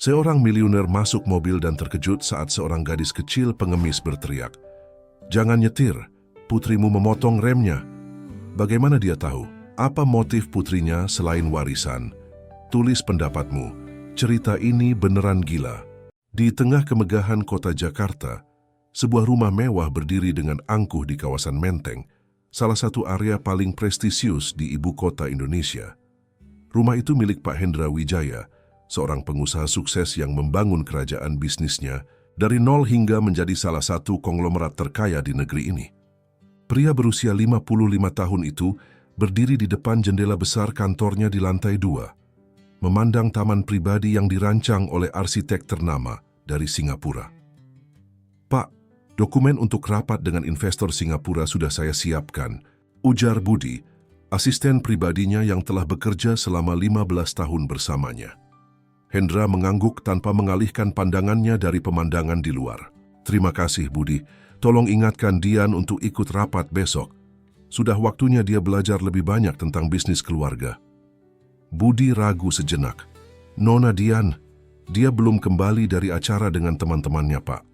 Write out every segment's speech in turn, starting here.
Seorang miliuner masuk mobil dan terkejut saat seorang gadis kecil pengemis berteriak, "Jangan nyetir, putrimu memotong remnya." Bagaimana dia tahu? Apa motif putrinya selain warisan? Tulis pendapatmu. Cerita ini beneran gila. Di tengah kemegahan kota Jakarta, sebuah rumah mewah berdiri dengan angkuh di kawasan Menteng, salah satu area paling prestisius di ibu kota Indonesia. Rumah itu milik Pak Hendra Wijaya, seorang pengusaha sukses yang membangun kerajaan bisnisnya dari nol hingga menjadi salah satu konglomerat terkaya di negeri ini. Pria berusia 55 tahun itu berdiri di depan jendela besar kantornya di lantai 2, memandang taman pribadi yang dirancang oleh arsitek ternama dari Singapura. "Pak, dokumen untuk rapat dengan investor Singapura sudah saya siapkan," ujar Budi, asisten pribadinya yang telah bekerja selama 15 tahun bersamanya. Hendra mengangguk tanpa mengalihkan pandangannya dari pemandangan di luar. "Terima kasih, Budi. Tolong ingatkan Dian untuk ikut rapat besok. Sudah waktunya dia belajar lebih banyak tentang bisnis keluarga." Budi ragu sejenak. "Nona Dian, dia belum kembali dari acara dengan teman-temannya, Pak."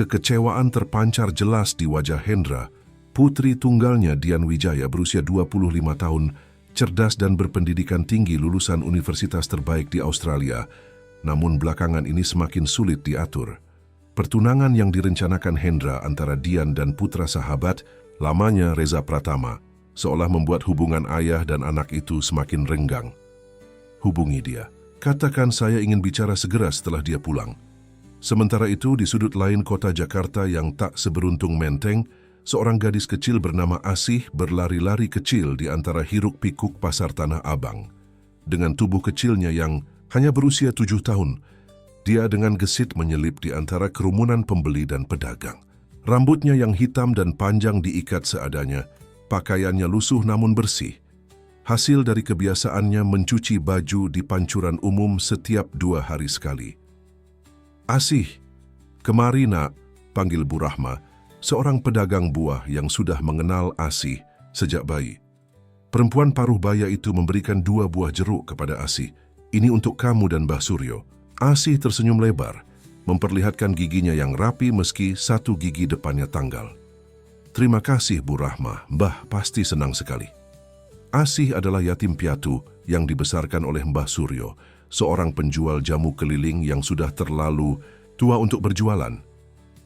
Kekecewaan terpancar jelas di wajah Hendra. Putri tunggalnya Dian Wijaya berusia 25 tahun, cerdas dan berpendidikan tinggi lulusan universitas terbaik di Australia, namun belakangan ini semakin sulit diatur. Pertunangan yang direncanakan Hendra antara Dian dan putra sahabat, lamanya Reza Pratama, seolah membuat hubungan ayah dan anak itu semakin renggang. "Hubungi dia. Katakan saya ingin bicara segera setelah dia pulang." Sementara itu, di sudut lain kota Jakarta yang tak seberuntung Menteng, seorang gadis kecil bernama Asih berlari-lari kecil di antara hiruk-pikuk pasar Tanah Abang. Dengan tubuh kecilnya yang hanya berusia 7 tahun, dia dengan gesit menyelip di antara kerumunan pembeli dan pedagang. Rambutnya yang hitam dan panjang diikat seadanya, pakaiannya lusuh namun bersih. Hasil dari kebiasaannya mencuci baju di pancuran umum setiap 2 hari sekali. "Asih, kemari nak," panggil Bu Rahma, seorang pedagang buah yang sudah mengenal Asih sejak bayi. Perempuan paruh baya itu memberikan 2 buah jeruk kepada Asih. "Ini untuk kamu dan Mbah Suryo." Asih tersenyum lebar, memperlihatkan giginya yang rapi meski satu gigi depannya tanggal. "Terima kasih Bu Rahma, Mbah pasti senang sekali." Asih adalah yatim piatu yang dibesarkan oleh Mbah Suryo, seorang penjual jamu keliling yang sudah terlalu tua untuk berjualan.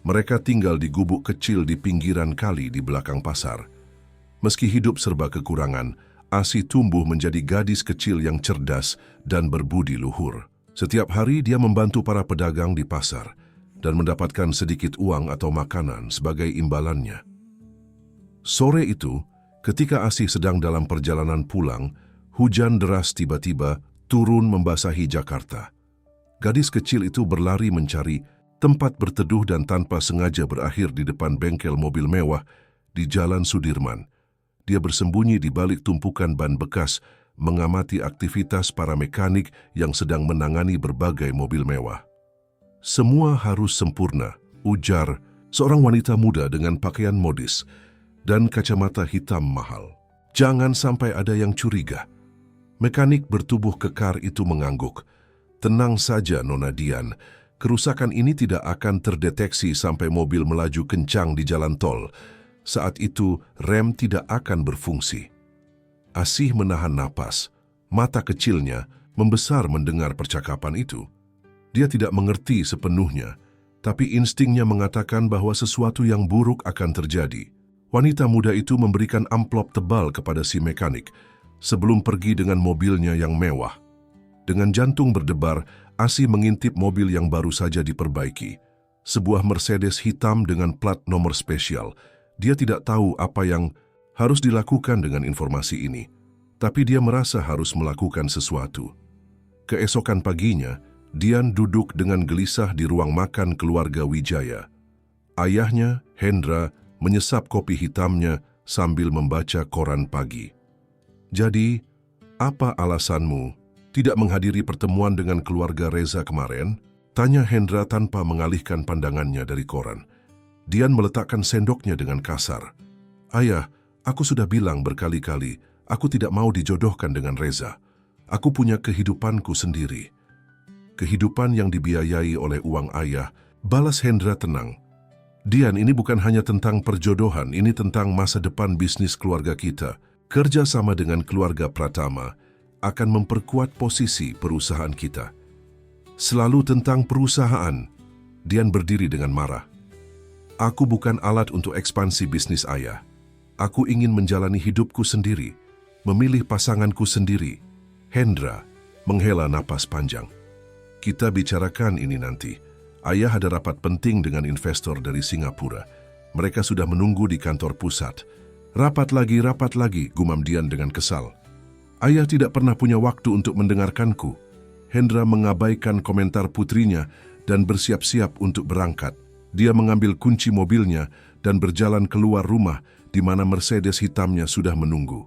Mereka tinggal di gubuk kecil di pinggiran kali di belakang pasar. Meski hidup serba kekurangan, Asih tumbuh menjadi gadis kecil yang cerdas dan berbudi luhur. Setiap hari dia membantu para pedagang di pasar dan mendapatkan sedikit uang atau makanan sebagai imbalannya. Sore itu, ketika Asih sedang dalam perjalanan pulang, hujan deras tiba-tiba turun membasahi Jakarta. Gadis kecil itu berlari mencari tempat berteduh dan tanpa sengaja berakhir di depan bengkel mobil mewah di Jalan Sudirman. Dia bersembunyi di balik tumpukan ban bekas, mengamati aktivitas para mekanik yang sedang menangani berbagai mobil mewah. "Semua harus sempurna," ujar seorang wanita muda dengan pakaian modis dan kacamata hitam mahal. "Jangan sampai ada yang curiga." Mekanik bertubuh kekar itu mengangguk. "Tenang saja, Nona Dian. Kerusakan ini tidak akan terdeteksi sampai mobil melaju kencang di jalan tol. Saat itu, rem tidak akan berfungsi." Asih menahan napas. Mata kecilnya membesar mendengar percakapan itu. Dia tidak mengerti sepenuhnya, tapi instingnya mengatakan bahwa sesuatu yang buruk akan terjadi. Wanita muda itu memberikan amplop tebal kepada si mekanik sebelum pergi dengan mobilnya yang mewah. Dengan jantung berdebar, Asih mengintip mobil yang baru saja diperbaiki. Sebuah Mercedes hitam dengan plat nomor spesial. Dia tidak tahu apa yang harus dilakukan dengan informasi ini, tapi dia merasa harus melakukan sesuatu. Keesokan paginya, Dian duduk dengan gelisah di ruang makan keluarga Wijaya. Ayahnya, Hendra, menyesap kopi hitamnya sambil membaca koran pagi. "Jadi, apa alasanmu tidak menghadiri pertemuan dengan keluarga Reza kemarin?" tanya Hendra tanpa mengalihkan pandangannya dari koran. Dian meletakkan sendoknya dengan kasar. "Ayah, aku sudah bilang berkali-kali, aku tidak mau dijodohkan dengan Reza. Aku punya kehidupanku sendiri." kehidupan yang dibiayai oleh uang ayah, balas Hendra tenang. Dian, ini bukan hanya tentang perjodohan, ini tentang masa depan bisnis keluarga kita. Kerja sama dengan keluarga Pratama akan memperkuat posisi perusahaan kita. Selalu tentang perusahaan, Dian berdiri dengan marah. Aku bukan alat untuk ekspansi bisnis ayah. Aku ingin menjalani hidupku sendiri, memilih pasanganku sendiri. Hendra menghela napas panjang. Kita bicarakan ini nanti. Ayah ada rapat penting dengan investor dari Singapura. Mereka sudah menunggu di kantor pusat. Rapat lagi, gumam Dian dengan kesal. Ayah tidak pernah punya waktu untuk mendengarkanku. Hendra mengabaikan komentar putrinya dan bersiap-siap untuk berangkat. Dia mengambil kunci mobilnya dan berjalan keluar rumah di mana Mercedes hitamnya sudah menunggu.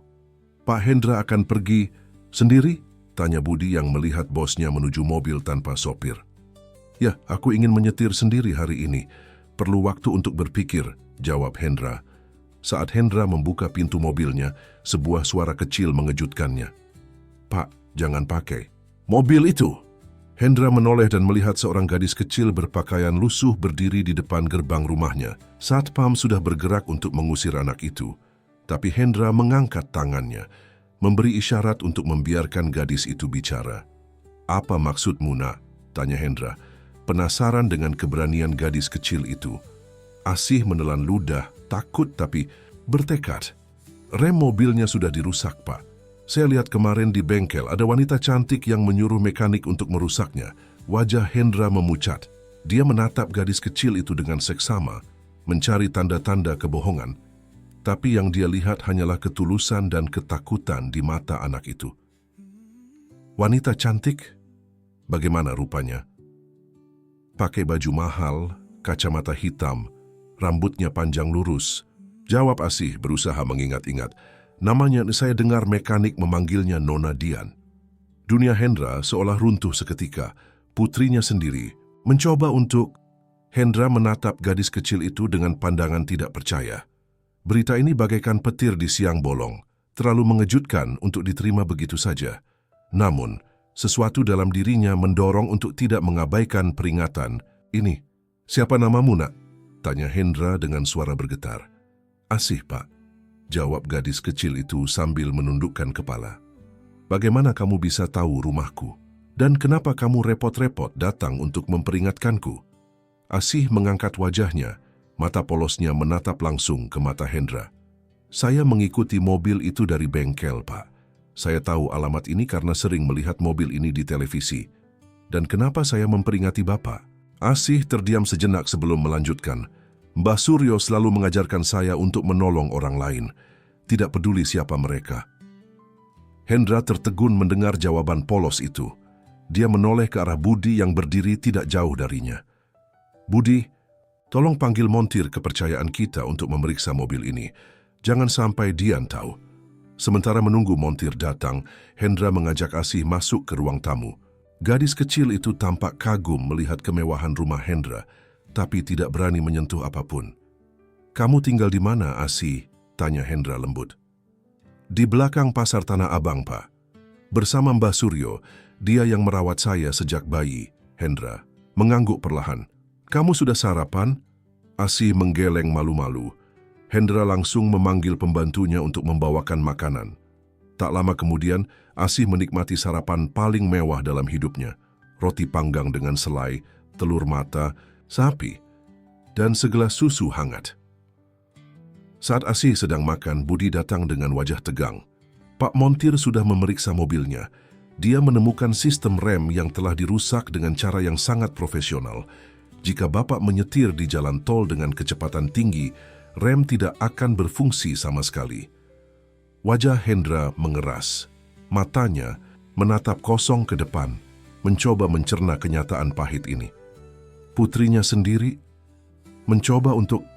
Pak Hendra akan pergi sendiri? Tanya Budi yang melihat bosnya menuju mobil tanpa sopir. Ya, aku ingin menyetir sendiri hari ini. Perlu waktu untuk berpikir, jawab Hendra. Saat Hendra membuka pintu mobilnya, sebuah suara kecil mengejutkannya. Pak, jangan pakai mobil itu. Hendra menoleh dan melihat seorang gadis kecil berpakaian lusuh berdiri di depan gerbang rumahnya. Satpam sudah bergerak untuk mengusir anak itu. Tapi Hendra mengangkat tangannya, memberi isyarat untuk membiarkan gadis itu bicara. Apa maksudmu, nak? Tanya Hendra, penasaran dengan keberanian gadis kecil itu. Asih menelan ludah, takut tapi bertekad. Rem mobilnya sudah dirusak, Pak. Saya lihat kemarin di bengkel ada wanita cantik yang menyuruh mekanik untuk merusaknya. Wajah Hendra memucat. Dia menatap gadis kecil itu dengan seksama, mencari tanda-tanda kebohongan. Tapi yang dia lihat hanyalah ketulusan dan ketakutan di mata anak itu. Wanita cantik? Bagaimana rupanya? Pakai baju mahal, kacamata hitam, rambutnya panjang lurus. Jawab Asih berusaha mengingat-ingat. Namanya saya dengar mekanik memanggilnya Nona Dian. Dunia Hendra seolah runtuh seketika. Putrinya sendiri mencoba untuk... Hendra menatap gadis kecil itu dengan pandangan tidak percaya. Berita ini bagaikan petir di siang bolong, terlalu mengejutkan untuk diterima begitu saja. Namun, sesuatu dalam dirinya mendorong untuk tidak mengabaikan peringatan. Ini, siapa namamu, nak? Tanya Hendra dengan suara bergetar. Asih, Pak. Jawab gadis kecil itu sambil menundukkan kepala. Bagaimana kamu bisa tahu rumahku? Dan kenapa kamu repot-repot datang untuk memperingatkanku? Asih mengangkat wajahnya, mata polosnya menatap langsung ke mata Hendra. Saya mengikuti mobil itu dari bengkel, Pak. Saya tahu alamat ini karena sering melihat mobil ini di televisi. Dan kenapa saya memperingati Bapak? Asih terdiam sejenak sebelum melanjutkan. Mbah Suryo selalu mengajarkan saya untuk menolong orang lain, tidak peduli siapa mereka. Hendra tertegun mendengar jawaban polos itu. Dia menoleh ke arah Budi yang berdiri tidak jauh darinya. Budi, tolong panggil montir kepercayaan kita untuk memeriksa mobil ini. Jangan sampai Dian tahu. Sementara menunggu montir datang, Hendra mengajak Asih masuk ke ruang tamu. Gadis kecil itu tampak kagum melihat kemewahan rumah Hendra, tapi tidak berani menyentuh apapun. Kamu tinggal di mana, Asih? Tanya Hendra lembut. Di belakang pasar Tanah Abang, Pak. Bersama Mbah Suryo, dia yang merawat saya sejak bayi. Hendra mengangguk perlahan. Kamu sudah sarapan? Asih menggeleng malu-malu. Hendra langsung memanggil pembantunya untuk membawakan makanan. Tak lama kemudian, Asih menikmati sarapan paling mewah dalam hidupnya. Roti panggang dengan selai, telur mata, sapi, dan segelas susu hangat. Saat Asih sedang makan, Budi datang dengan wajah tegang. Pak Montir sudah memeriksa mobilnya. Dia menemukan sistem rem yang telah dirusak dengan cara yang sangat profesional. Jika Bapak menyetir di jalan tol dengan kecepatan tinggi, rem tidak akan berfungsi sama sekali. Wajah Hendra mengeras. Matanya menatap kosong ke depan, mencoba mencerna kenyataan pahit ini. Putrinya sendiri mencoba untuk...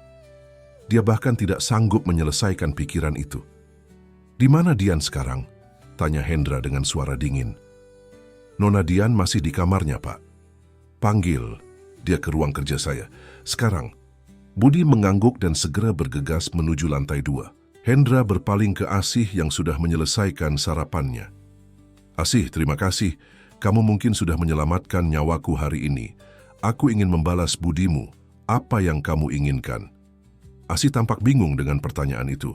Dia bahkan tidak sanggup menyelesaikan pikiran itu. Di mana Dian sekarang? Tanya Hendra dengan suara dingin. Nona Dian masih di kamarnya, Pak. Panggil dia ke ruang kerja saya. Sekarang. Budi mengangguk dan segera bergegas menuju lantai 2. Hendra berpaling ke Asih yang sudah menyelesaikan sarapannya. Asih, terima kasih. Kamu mungkin sudah menyelamatkan nyawaku hari ini. Aku ingin membalas budimu. Apa yang kamu inginkan?" Asih tampak bingung dengan pertanyaan itu.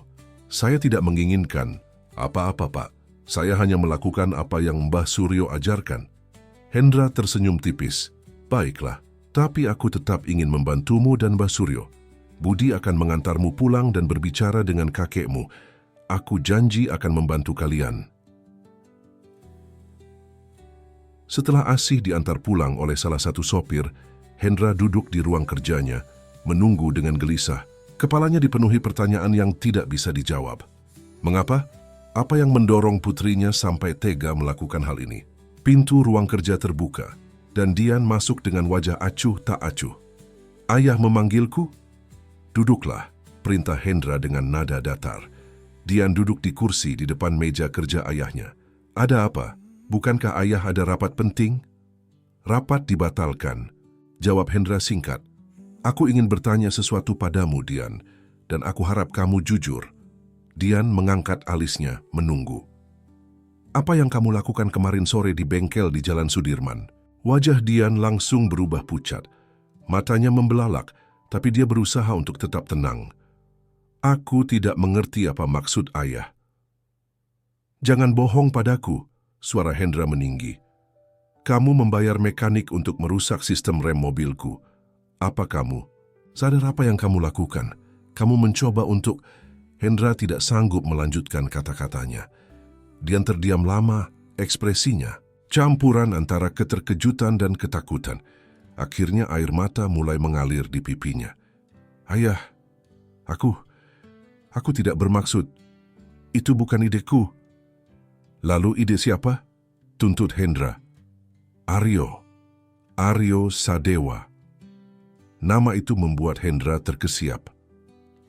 "Saya tidak menginginkan apa-apa, Pak. Saya hanya melakukan apa yang Mbah Suryo ajarkan." Hendra tersenyum tipis. "Baiklah, tapi aku tetap ingin membantumu dan Mbah Suryo. Budi akan mengantarmu pulang dan berbicara dengan kakekmu. Aku janji akan membantu kalian." Setelah Asih diantar pulang oleh salah satu sopir, Hendra duduk di ruang kerjanya, menunggu dengan gelisah. Kepalanya dipenuhi pertanyaan yang tidak bisa dijawab. Mengapa? Apa yang mendorong putrinya sampai tega melakukan hal ini? Pintu ruang kerja terbuka, dan Dian masuk dengan wajah acuh tak acuh. "Ayah memanggilku?" "Duduklah," perintah Hendra dengan nada datar. Dian duduk di kursi di depan meja kerja ayahnya. "Ada apa? Bukankah ayah ada rapat penting?" "Rapat dibatalkan," jawab Hendra singkat. "Aku ingin bertanya sesuatu padamu, Dian, dan aku harap kamu jujur." Dian mengangkat alisnya, menunggu. "Apa yang kamu lakukan kemarin sore di bengkel di Jalan Sudirman?" Wajah Dian langsung berubah pucat. Matanya membelalak, tapi dia berusaha untuk tetap tenang. "Aku tidak mengerti apa maksud ayah." "Jangan bohong padaku," suara Hendra meninggi. "Kamu membayar mekanik untuk merusak sistem rem mobilku. Apa kamu? Sadar apa yang kamu lakukan? Kamu mencoba untuk..." Hendra tidak sanggup melanjutkan kata-katanya. Dian terdiam lama, ekspresinya campuran antara keterkejutan dan ketakutan. Akhirnya air mata mulai mengalir di pipinya. "Ayah, aku tidak bermaksud. Itu bukan ideku." "Lalu ide siapa?" tuntut Hendra. Aryo Sadewa." Nama itu membuat Hendra terkesiap.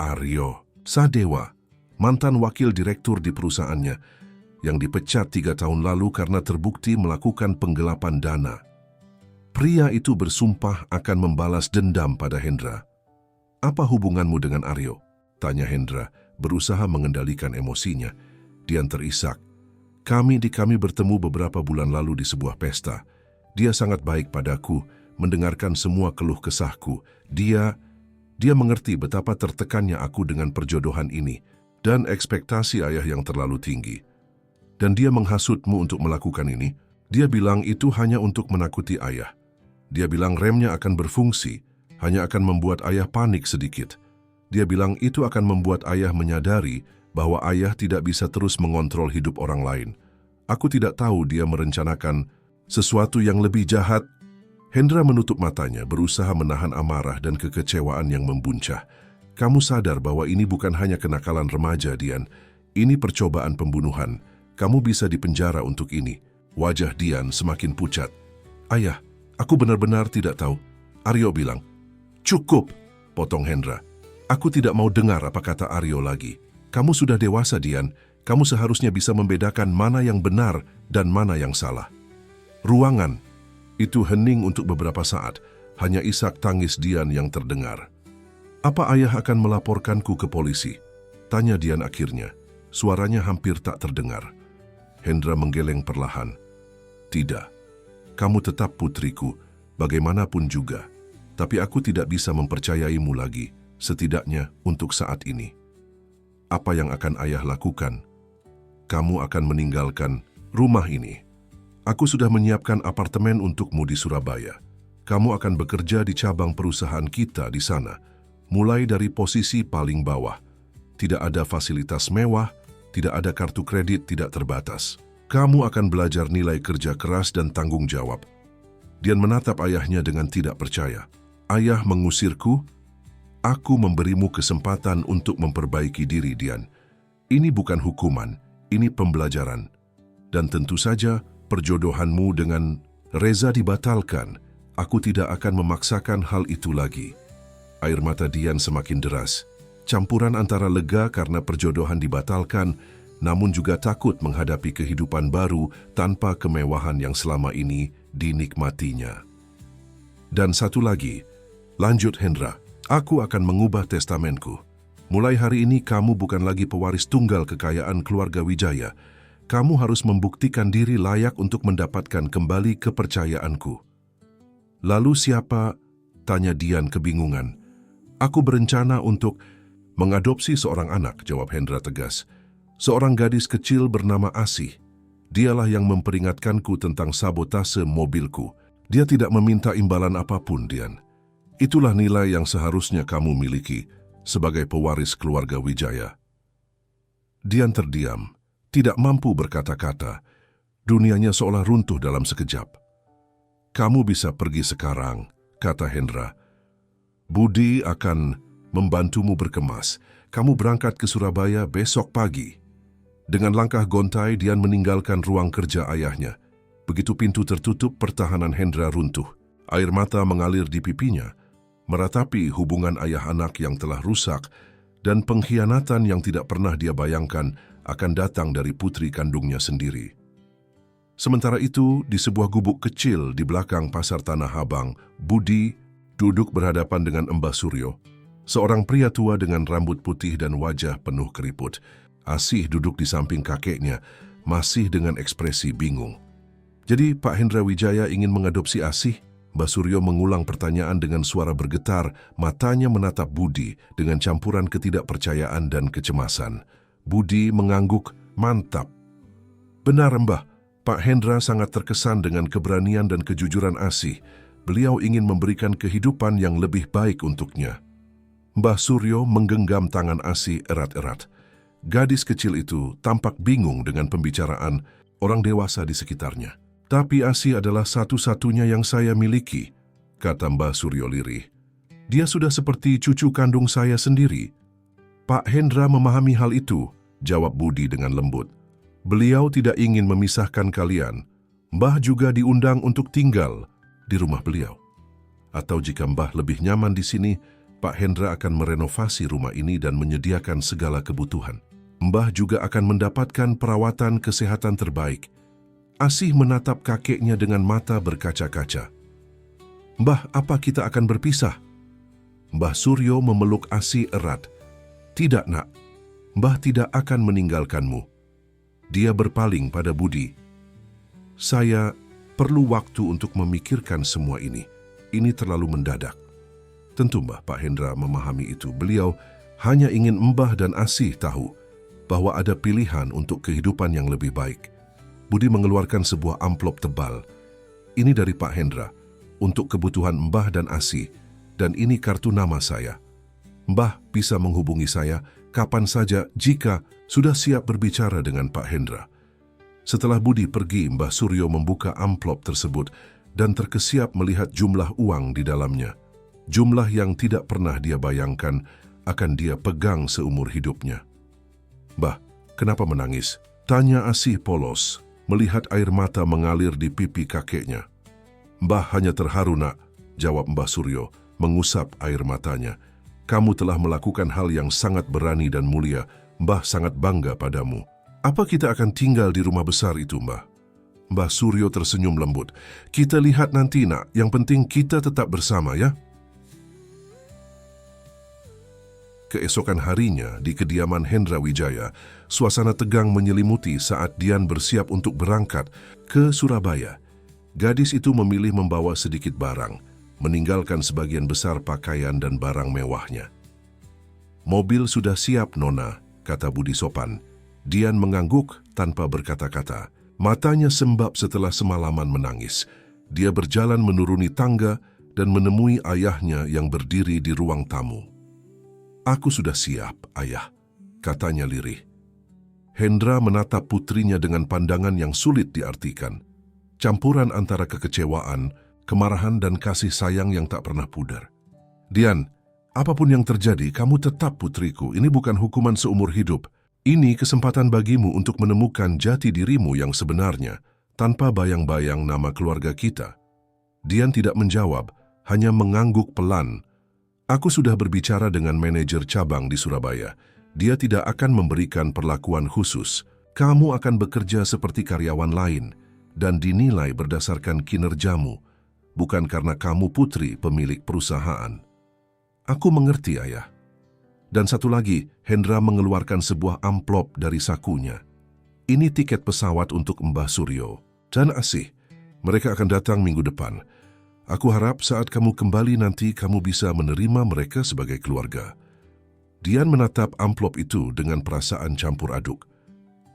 Aryo Sadewa, mantan wakil direktur di perusahaannya, yang dipecat 3 tahun lalu karena terbukti melakukan penggelapan dana. Pria itu bersumpah akan membalas dendam pada Hendra. "Apa hubunganmu dengan Aryo?" tanya Hendra, berusaha mengendalikan emosinya. Dian terisak. Kami bertemu beberapa bulan lalu di sebuah pesta. Dia sangat baik padaku, mendengarkan semua keluh kesahku. Dia mengerti betapa tertekannya aku dengan perjodohan ini dan ekspektasi ayah yang terlalu tinggi. Dan dia menghasutmu untuk melakukan ini. Dia bilang itu hanya untuk menakuti ayah. Dia bilang remnya akan berfungsi, hanya akan membuat ayah panik sedikit. Dia bilang itu akan membuat ayah menyadari bahwa ayah tidak bisa terus mengontrol hidup orang lain. Aku tidak tahu dia merencanakan sesuatu yang lebih jahat. Hendra menutup matanya, berusaha menahan amarah dan kekecewaan yang membuncah. "Kamu sadar bahwa ini bukan hanya kenakalan remaja, Dian. Ini percobaan pembunuhan. Kamu bisa dipenjara untuk ini." Wajah Dian semakin pucat. "Ayah, aku benar-benar tidak tahu." Aryo bilang. "Cukup," potong Hendra. "Aku tidak mau dengar apa kata Aryo lagi. Kamu sudah dewasa, Dian. Kamu seharusnya bisa membedakan mana yang benar dan mana yang salah." Ruangan itu hening untuk beberapa saat, hanya isak tangis Dian yang terdengar. "Apa ayah akan melaporkanku ke polisi?" tanya Dian akhirnya. Suaranya hampir tak terdengar. Hendra menggeleng perlahan. "Tidak, kamu tetap putriku, bagaimanapun juga. Tapi aku tidak bisa mempercayaimu lagi, setidaknya untuk saat ini." "Apa yang akan ayah lakukan?" "Kamu akan meninggalkan rumah ini. Aku sudah menyiapkan apartemen untukmu di Surabaya. Kamu akan bekerja di cabang perusahaan kita di sana, mulai dari posisi paling bawah. Tidak ada fasilitas mewah, tidak ada kartu kredit tidak terbatas. Kamu akan belajar nilai kerja keras dan tanggung jawab." Dian menatap ayahnya dengan tidak percaya. "Ayah mengusirku? Aku memberimu kesempatan untuk memperbaiki diri, Dian. Ini bukan hukuman, ini pembelajaran. Dan tentu saja, perjodohanmu dengan Reza dibatalkan. Aku tidak akan memaksakan hal itu lagi." Air mata Dian semakin deras. Campuran antara lega karena perjodohan dibatalkan, namun juga takut menghadapi kehidupan baru tanpa kemewahan yang selama ini dinikmatinya. "Dan satu lagi," lanjut Hendra, "aku akan mengubah testamenku. Mulai hari ini kamu bukan lagi pewaris tunggal kekayaan keluarga Wijaya. Kamu harus membuktikan diri layak untuk mendapatkan kembali kepercayaanku. Lalu siapa? Tanya Dian kebingungan. Aku berencana untuk mengadopsi seorang anak, jawab Hendra tegas. Seorang gadis kecil bernama Asih. Dialah yang memperingatkanku tentang sabotase mobilku. Dia tidak meminta imbalan apapun, Dian. Itulah nilai yang seharusnya kamu miliki sebagai pewaris keluarga Wijaya. Dian terdiam, tidak mampu berkata-kata. Dunianya seolah runtuh dalam sekejap. Kamu bisa pergi sekarang, kata Hendra. Budi akan membantumu berkemas. Kamu berangkat ke Surabaya besok pagi. Dengan langkah gontai, Dian meninggalkan ruang kerja ayahnya. Begitu pintu tertutup, pertahanan Hendra runtuh. Air mata mengalir di pipinya, meratapi hubungan ayah anak yang telah rusak dan pengkhianatan yang tidak pernah dia bayangkan akan datang dari putri kandungnya sendiri. Sementara itu, di sebuah gubuk kecil di belakang pasar Tanah Abang, Budi duduk berhadapan dengan Mbah Suryo, seorang pria tua dengan rambut putih dan wajah penuh keriput. Asih duduk di samping kakeknya, masih dengan ekspresi bingung. Jadi Pak Hendra Wijaya ingin mengadopsi Asih? Mbah Suryo mengulang pertanyaan dengan suara bergetar, matanya menatap Budi dengan campuran ketidakpercayaan dan kecemasan. Budi mengangguk, mantap. Benar Mbah, Pak Hendra sangat terkesan dengan keberanian dan kejujuran Asih. Beliau ingin memberikan kehidupan yang lebih baik untuknya. Mbah Suryo menggenggam tangan Asih erat-erat. Gadis kecil itu tampak bingung dengan pembicaraan orang dewasa di sekitarnya. Tapi Asih adalah satu-satunya yang saya miliki, kata Mbah Suryo lirih. Dia sudah seperti cucu kandung saya sendiri. Pak Hendra memahami hal itu, jawab Budi dengan lembut. Beliau tidak ingin memisahkan kalian. Mbah juga diundang untuk tinggal di rumah beliau. Atau jika Mbah lebih nyaman di sini, Pak Hendra akan merenovasi rumah ini dan menyediakan segala kebutuhan. Mbah juga akan mendapatkan perawatan kesehatan terbaik. Asih menatap kakeknya dengan mata berkaca-kaca. Mbah, apa kita akan berpisah? Mbah Suryo memeluk Asih erat. Tidak nak, Mbah tidak akan meninggalkanmu. Dia berpaling pada Budi. Saya perlu waktu untuk memikirkan semua ini. Ini terlalu mendadak. Tentu Mbah, Pak Hendra memahami itu. Beliau hanya ingin Mbah dan Asih tahu bahwa ada pilihan untuk kehidupan yang lebih baik. Budi mengeluarkan sebuah amplop tebal. Ini dari Pak Hendra, untuk kebutuhan Mbah dan Asih, dan ini kartu nama saya. Mbah bisa menghubungi saya kapan saja jika sudah siap berbicara dengan Pak Hendra. Setelah Budi pergi, Mbah Suryo membuka amplop tersebut dan terkesiap melihat jumlah uang di dalamnya. Jumlah yang tidak pernah dia bayangkan akan dia pegang seumur hidupnya. Mbah, kenapa menangis? Tanya Asih polos, melihat air mata mengalir di pipi kakeknya. Mbah hanya terharu nak, jawab Mbah Suryo, mengusap air matanya. Kamu telah melakukan hal yang sangat berani dan mulia. Mbah sangat bangga padamu. Apa kita akan tinggal di rumah besar itu, Mbah? Mbah Suryo tersenyum lembut. Kita lihat nanti nak, yang penting kita tetap bersama ya. Keesokan harinya, di kediaman Hendra Wijaya, suasana tegang menyelimuti saat Dian bersiap untuk berangkat ke Surabaya. Gadis itu memilih membawa sedikit barang, meninggalkan sebagian besar pakaian dan barang mewahnya. Mobil sudah siap, Nona, kata Budi sopan. Dian mengangguk tanpa berkata-kata. Matanya sembab setelah semalaman menangis. Dia berjalan menuruni tangga dan menemui ayahnya yang berdiri di ruang tamu. Aku sudah siap, ayah, katanya lirih. Hendra menatap putrinya dengan pandangan yang sulit diartikan. Campuran antara kekecewaan, kemarahan dan kasih sayang yang tak pernah pudar. Dian, apapun yang terjadi, kamu tetap putriku. Ini bukan hukuman seumur hidup. Ini kesempatan bagimu untuk menemukan jati dirimu yang sebenarnya, tanpa bayang-bayang nama keluarga kita. Dian tidak menjawab, hanya mengangguk pelan. Aku sudah berbicara dengan manajer cabang di Surabaya. Dia tidak akan memberikan perlakuan khusus. Kamu akan bekerja seperti karyawan lain dan dinilai berdasarkan kinerjamu, bukan karena kamu putri pemilik perusahaan. Aku mengerti, ayah. Dan satu lagi, Hendra mengeluarkan sebuah amplop dari sakunya. Ini tiket pesawat untuk Mbah Suryo dan Asih. Mereka akan datang minggu depan. Aku harap saat kamu kembali nanti kamu bisa menerima mereka sebagai keluarga. Dian menatap amplop itu dengan perasaan campur aduk.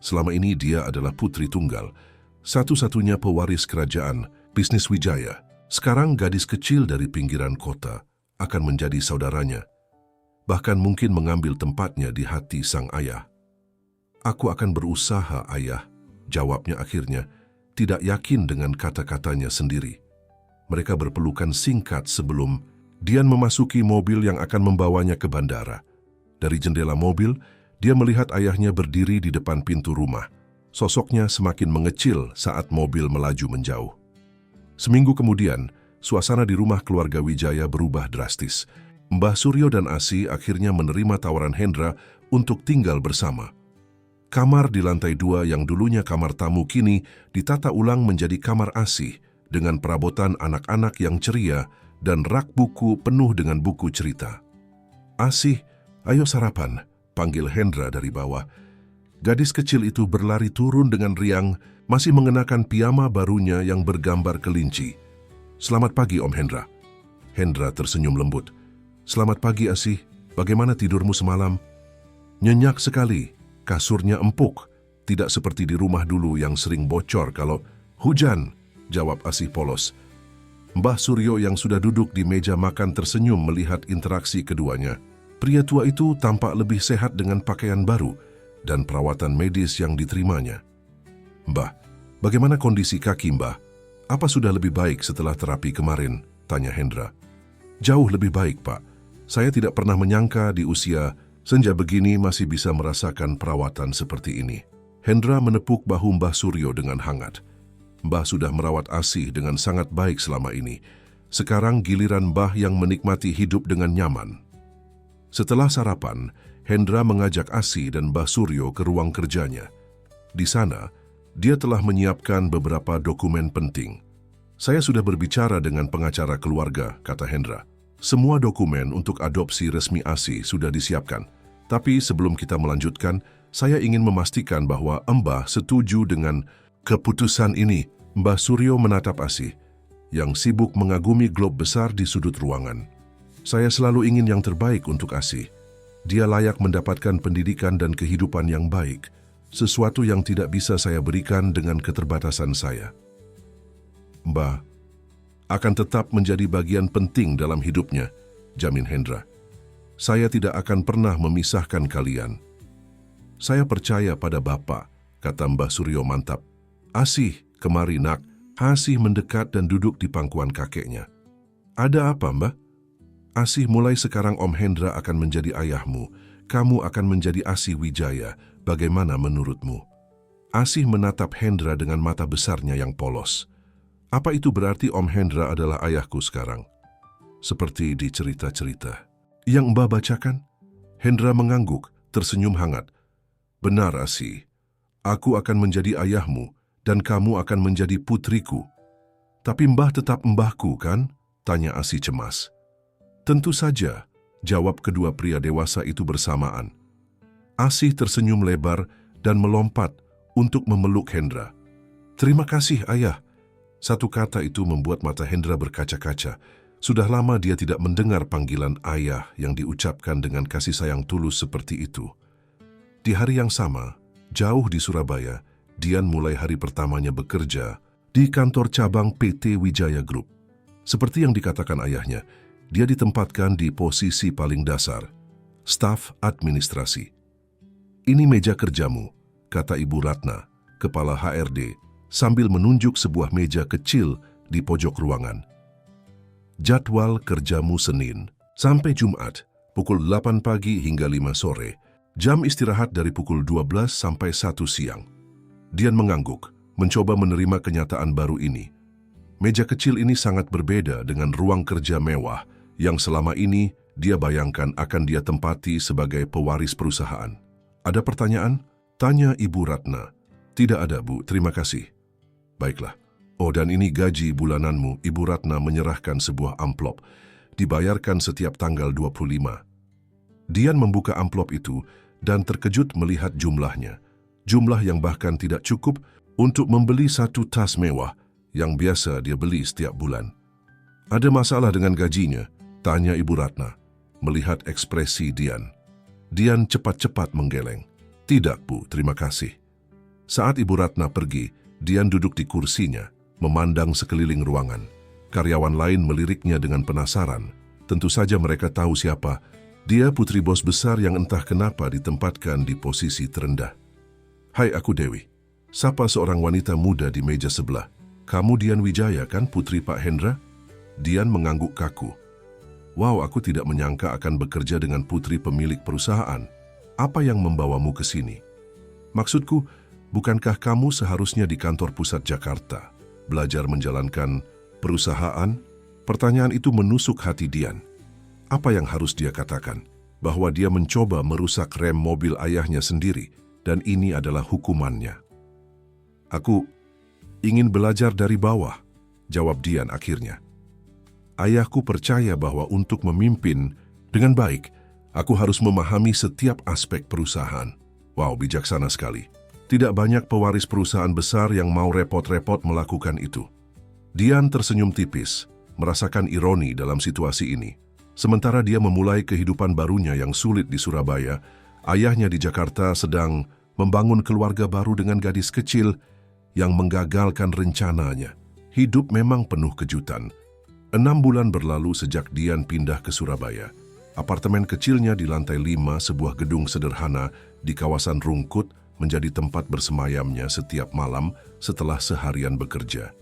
Selama ini dia adalah putri tunggal, satu-satunya pewaris kerajaan bisnis Wijaya. Sekarang gadis kecil dari pinggiran kota akan menjadi saudaranya, bahkan mungkin mengambil tempatnya di hati sang ayah. Aku akan berusaha, ayah, jawabnya akhirnya, tidak yakin dengan kata-katanya sendiri. Mereka berpelukan singkat sebelum Dian memasuki mobil yang akan membawanya ke bandara. Dari jendela mobil, dia melihat ayahnya berdiri di depan pintu rumah. Sosoknya semakin mengecil saat mobil melaju menjauh. Seminggu kemudian, suasana di rumah keluarga Wijaya berubah drastis. Mbah Suryo dan Asih akhirnya menerima tawaran Hendra untuk tinggal bersama. Kamar di lantai 2 yang dulunya kamar tamu kini ditata ulang menjadi kamar Asih dengan perabotan anak-anak yang ceria dan rak buku penuh dengan buku cerita. Asih, ayo sarapan, panggil Hendra dari bawah. Gadis kecil itu berlari turun dengan riang, masih mengenakan piyama barunya yang bergambar kelinci. Selamat pagi, Om Hendra. Hendra tersenyum lembut. Selamat pagi, Asih. Bagaimana tidurmu semalam? Nyenyak sekali. Kasurnya empuk. Tidak seperti di rumah dulu yang sering bocor kalau hujan, jawab Asih polos. Mbah Suryo yang sudah duduk di meja makan tersenyum melihat interaksi keduanya. Pria tua itu tampak lebih sehat dengan pakaian baru dan perawatan medis yang diterimanya. Mbah, bagaimana kondisi kaki Mbah? Apa sudah lebih baik setelah terapi kemarin? Tanya Hendra. Jauh lebih baik, Pak. Saya tidak pernah menyangka di usia senja begini masih bisa merasakan perawatan seperti ini. Hendra menepuk bahu Mbah Suryo dengan hangat. Mbah sudah merawat Asih dengan sangat baik selama ini. Sekarang giliran Mbah yang menikmati hidup dengan nyaman. Setelah sarapan, Hendra mengajak Asih dan Mbah Suryo ke ruang kerjanya. Di sana, dia telah menyiapkan beberapa dokumen penting. Saya sudah berbicara dengan pengacara keluarga, kata Hendra. Semua dokumen untuk adopsi resmi Asih sudah disiapkan. Tapi sebelum kita melanjutkan, saya ingin memastikan bahwa Mbah setuju dengan keputusan ini. Mbah Suryo menatap Asih, yang sibuk mengagumi globe besar di sudut ruangan. Saya selalu ingin yang terbaik untuk Asih. Dia layak mendapatkan pendidikan dan kehidupan yang baik, sesuatu yang tidak bisa saya berikan dengan keterbatasan saya. Mbah akan tetap menjadi bagian penting dalam hidupnya, jamin Hendra. Saya tidak akan pernah memisahkan kalian. Saya percaya pada Bapak, kata Mbah Suryo mantap. Asih, kemari nak. Asih mendekat dan duduk di pangkuan kakeknya. Ada apa, Mbah? Asih, mulai sekarang Om Hendra akan menjadi ayahmu. Kamu akan menjadi Asih Wijaya. Bagaimana menurutmu? Asih menatap Hendra dengan mata besarnya yang polos. Apa itu berarti Om Hendra adalah ayahku sekarang? Seperti di cerita-cerita yang Mbah bacakan? Hendra mengangguk, tersenyum hangat. Benar, Asih. Aku akan menjadi ayahmu dan kamu akan menjadi putriku. Tapi Mbah tetap mbahku, kan? Tanya Asih cemas. Tentu saja, jawab kedua pria dewasa itu bersamaan. Asih tersenyum lebar dan melompat untuk memeluk Hendra. Terima kasih, ayah. Satu kata itu membuat mata Hendra berkaca-kaca. Sudah lama dia tidak mendengar panggilan ayah yang diucapkan dengan kasih sayang tulus seperti itu. Di hari yang sama, jauh di Surabaya, Dian mulai hari pertamanya bekerja di kantor cabang PT Wijaya Group. Seperti yang dikatakan ayahnya, dia ditempatkan di posisi paling dasar, staf administrasi. Ini meja kerjamu, kata Ibu Ratna, kepala HRD, sambil menunjuk sebuah meja kecil di pojok ruangan. Jadwal kerjamu Senin sampai Jumat, pukul 8 pagi hingga 5 sore. Jam istirahat dari pukul 12 sampai 1 siang. Dian mengangguk, mencoba menerima kenyataan baru ini. Meja kecil ini sangat berbeda dengan ruang kerja mewah yang selama ini dia bayangkan akan dia tempati sebagai pewaris perusahaan. Ada pertanyaan? Tanya Ibu Ratna. Tidak ada, Bu, terima kasih. Baiklah. Oh, dan ini gaji bulananmu. Ibu Ratna menyerahkan sebuah amplop. Dibayarkan setiap tanggal 25. Dian membuka amplop itu dan terkejut melihat jumlahnya. jumlah yang bahkan tidak cukup untuk membeli satu tas mewah yang biasa dia beli setiap bulan. Ada masalah dengan gajinya, tanya Ibu Ratna, melihat ekspresi Dian. Dian cepat-cepat menggeleng. Tidak, Bu, terima kasih. Saat Ibu Ratna pergi, Dian duduk di kursinya, memandang sekeliling ruangan. Karyawan lain meliriknya dengan penasaran. Tentu saja mereka tahu siapa. Dia putri bos besar yang entah kenapa ditempatkan di posisi terendah. Hai, aku Dewi. Sapa seorang wanita muda di meja sebelah. Kamu Dian Wijaya kan, putri Pak Hendra? Dian mengangguk kaku. Wow, aku tidak menyangka akan bekerja dengan putri pemilik perusahaan. Apa yang membawamu ke sini? Maksudku, bukankah kamu seharusnya di kantor pusat Jakarta, belajar menjalankan perusahaan? Pertanyaan itu menusuk hati Dian. Apa yang harus dia katakan? Bahwa dia mencoba merusak rem mobil ayahnya sendiri, dan ini adalah hukumannya. Aku ingin belajar dari bawah, jawab Dian akhirnya. Ayahku percaya bahwa untuk memimpin dengan baik, aku harus memahami setiap aspek perusahaan. Wow, bijaksana sekali. Tidak banyak pewaris perusahaan besar yang mau repot-repot melakukan itu. Dian tersenyum tipis, merasakan ironi dalam situasi ini. Sementara dia memulai kehidupan barunya yang sulit di Surabaya, ayahnya di Jakarta sedang membangun keluarga baru dengan gadis kecil yang menggagalkan rencananya. Hidup memang penuh kejutan. 6 bulan berlalu sejak Dian pindah ke Surabaya. Apartemen kecilnya di lantai 5 sebuah gedung sederhana di kawasan Rungkut menjadi tempat bersemayamnya setiap malam setelah seharian bekerja.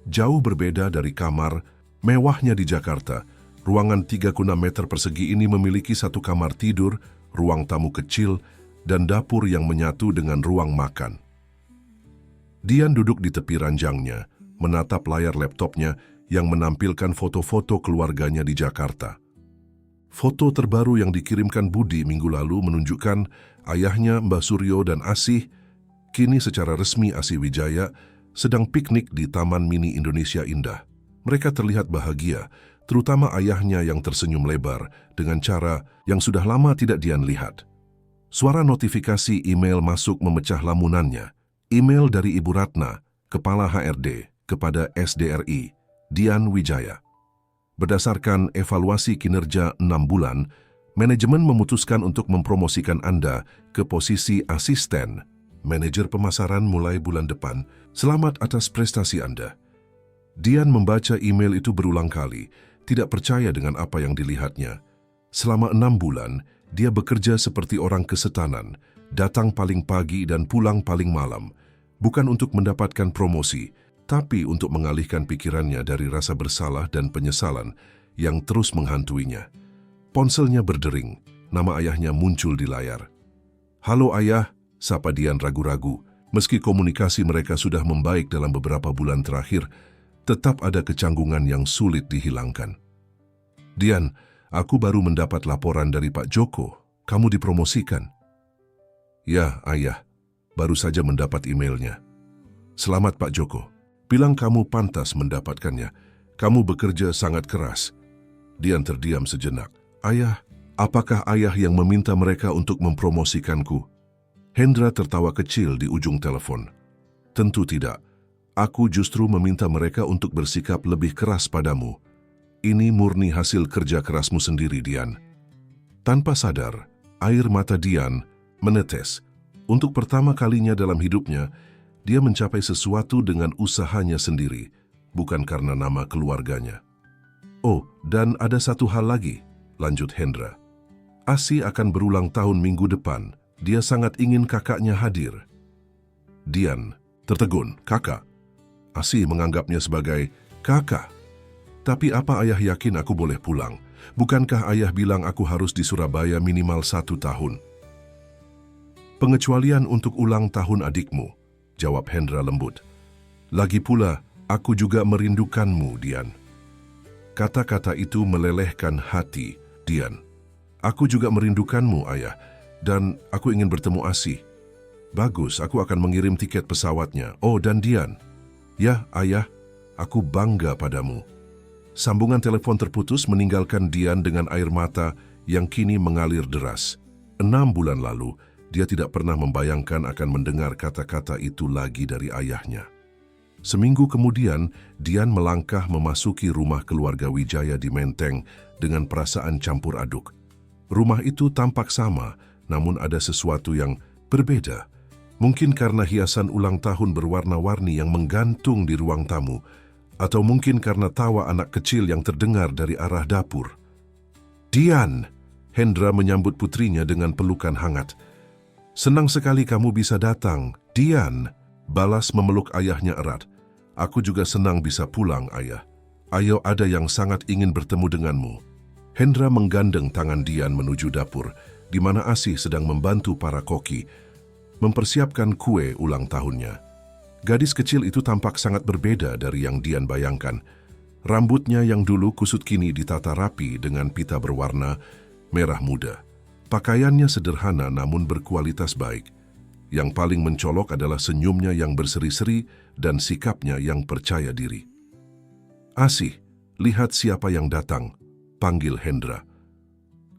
Jauh berbeda dari kamar mewahnya di Jakarta, ruangan 3,6 meter persegi ini memiliki satu kamar tidur, ruang tamu kecil, dan dapur yang menyatu dengan ruang makan. Dian duduk di tepi ranjangnya, menatap layar laptopnya yang menampilkan foto-foto keluarganya di Jakarta. Foto terbaru yang dikirimkan Budi minggu lalu menunjukkan ayahnya Mbah Suryo dan Asih, kini secara resmi Asih Wijaya, sedang piknik di Taman Mini Indonesia Indah. Mereka terlihat bahagia, terutama ayahnya yang tersenyum lebar dengan cara yang sudah lama tidak Dian lihat. Suara notifikasi email masuk memecah lamunannya. Email dari Ibu Ratna, Kepala HRD, kepada SDRI, Dian Wijaya. Berdasarkan evaluasi kinerja 6 bulan, manajemen memutuskan untuk mempromosikan Anda ke posisi asisten manajer pemasaran mulai bulan depan. Selamat atas prestasi Anda. Dian membaca email itu berulang kali, tidak percaya dengan apa yang dilihatnya. Selama 6 bulan, dia bekerja seperti orang kesetanan, datang paling pagi dan pulang paling malam, bukan untuk mendapatkan promosi, tapi untuk mengalihkan pikirannya dari rasa bersalah dan penyesalan yang terus menghantuinya. Ponselnya berdering, nama ayahnya muncul di layar. Halo ayah, sapa Dian ragu-ragu. Meski komunikasi mereka sudah membaik dalam beberapa bulan terakhir, tetap ada kecanggungan yang sulit dihilangkan. Dian, aku baru mendapat laporan dari Pak Joko, kamu dipromosikan. Ya, ayah, baru saja mendapat emailnya. Selamat Pak Joko. Bilang kamu pantas mendapatkannya. Kamu bekerja sangat keras. Dian terdiam sejenak. Ayah, apakah ayah yang meminta mereka untuk mempromosikanku? Hendra tertawa kecil di ujung telepon. Tentu tidak. Aku justru meminta mereka untuk bersikap lebih keras padamu. Ini murni hasil kerja kerasmu sendiri, Dian. Tanpa sadar, air mata Dian menetes. Untuk pertama kalinya dalam hidupnya, dia mencapai sesuatu dengan usahanya sendiri, bukan karena nama keluarganya. Oh, dan ada satu hal lagi, lanjut Hendra. Asih akan berulang tahun minggu depan. Dia sangat ingin kakaknya hadir. Dian tertegun, kakak. Asih menganggapnya sebagai kakak. Tapi apa ayah yakin aku boleh pulang? Bukankah ayah bilang aku harus di Surabaya minimal 1 tahun? Pengecualian untuk ulang tahun adikmu, jawab Hendra lembut. Lagi pula, aku juga merindukanmu, Dian. Kata-kata itu melelehkan hati Dian. Aku juga merindukanmu, ayah, dan aku ingin bertemu Asih. Bagus, aku akan mengirim tiket pesawatnya. Oh, dan Dian. Ya, ayah, aku bangga padamu. Sambungan telepon terputus meninggalkan Dian dengan air mata yang kini mengalir deras. 6 bulan lalu, Dia tidak pernah membayangkan akan mendengar kata-kata itu lagi dari ayahnya. Seminggu kemudian, Dian melangkah memasuki rumah keluarga Wijaya di Menteng dengan perasaan campur aduk. Rumah itu tampak sama, namun ada sesuatu yang berbeda. Mungkin karena hiasan ulang tahun berwarna-warni yang menggantung di ruang tamu, atau mungkin karena tawa anak kecil yang terdengar dari arah dapur. "Dian!" Hendra menyambut putrinya dengan pelukan hangat. "Senang sekali kamu bisa datang, Dian." Balas memeluk ayahnya erat. "Aku juga senang bisa pulang, ayah. Ayo, ada yang sangat ingin bertemu denganmu." Hendra menggandeng tangan Dian menuju dapur, di mana Asih sedang membantu para koki mempersiapkan kue ulang tahunnya. Gadis kecil itu tampak sangat berbeda dari yang Dian bayangkan. Rambutnya yang dulu kusut kini ditata rapi dengan pita berwarna merah muda. Pakaiannya sederhana namun berkualitas baik. Yang paling mencolok adalah senyumnya yang berseri-seri dan sikapnya yang percaya diri. "Asih, lihat siapa yang datang," panggil Hendra.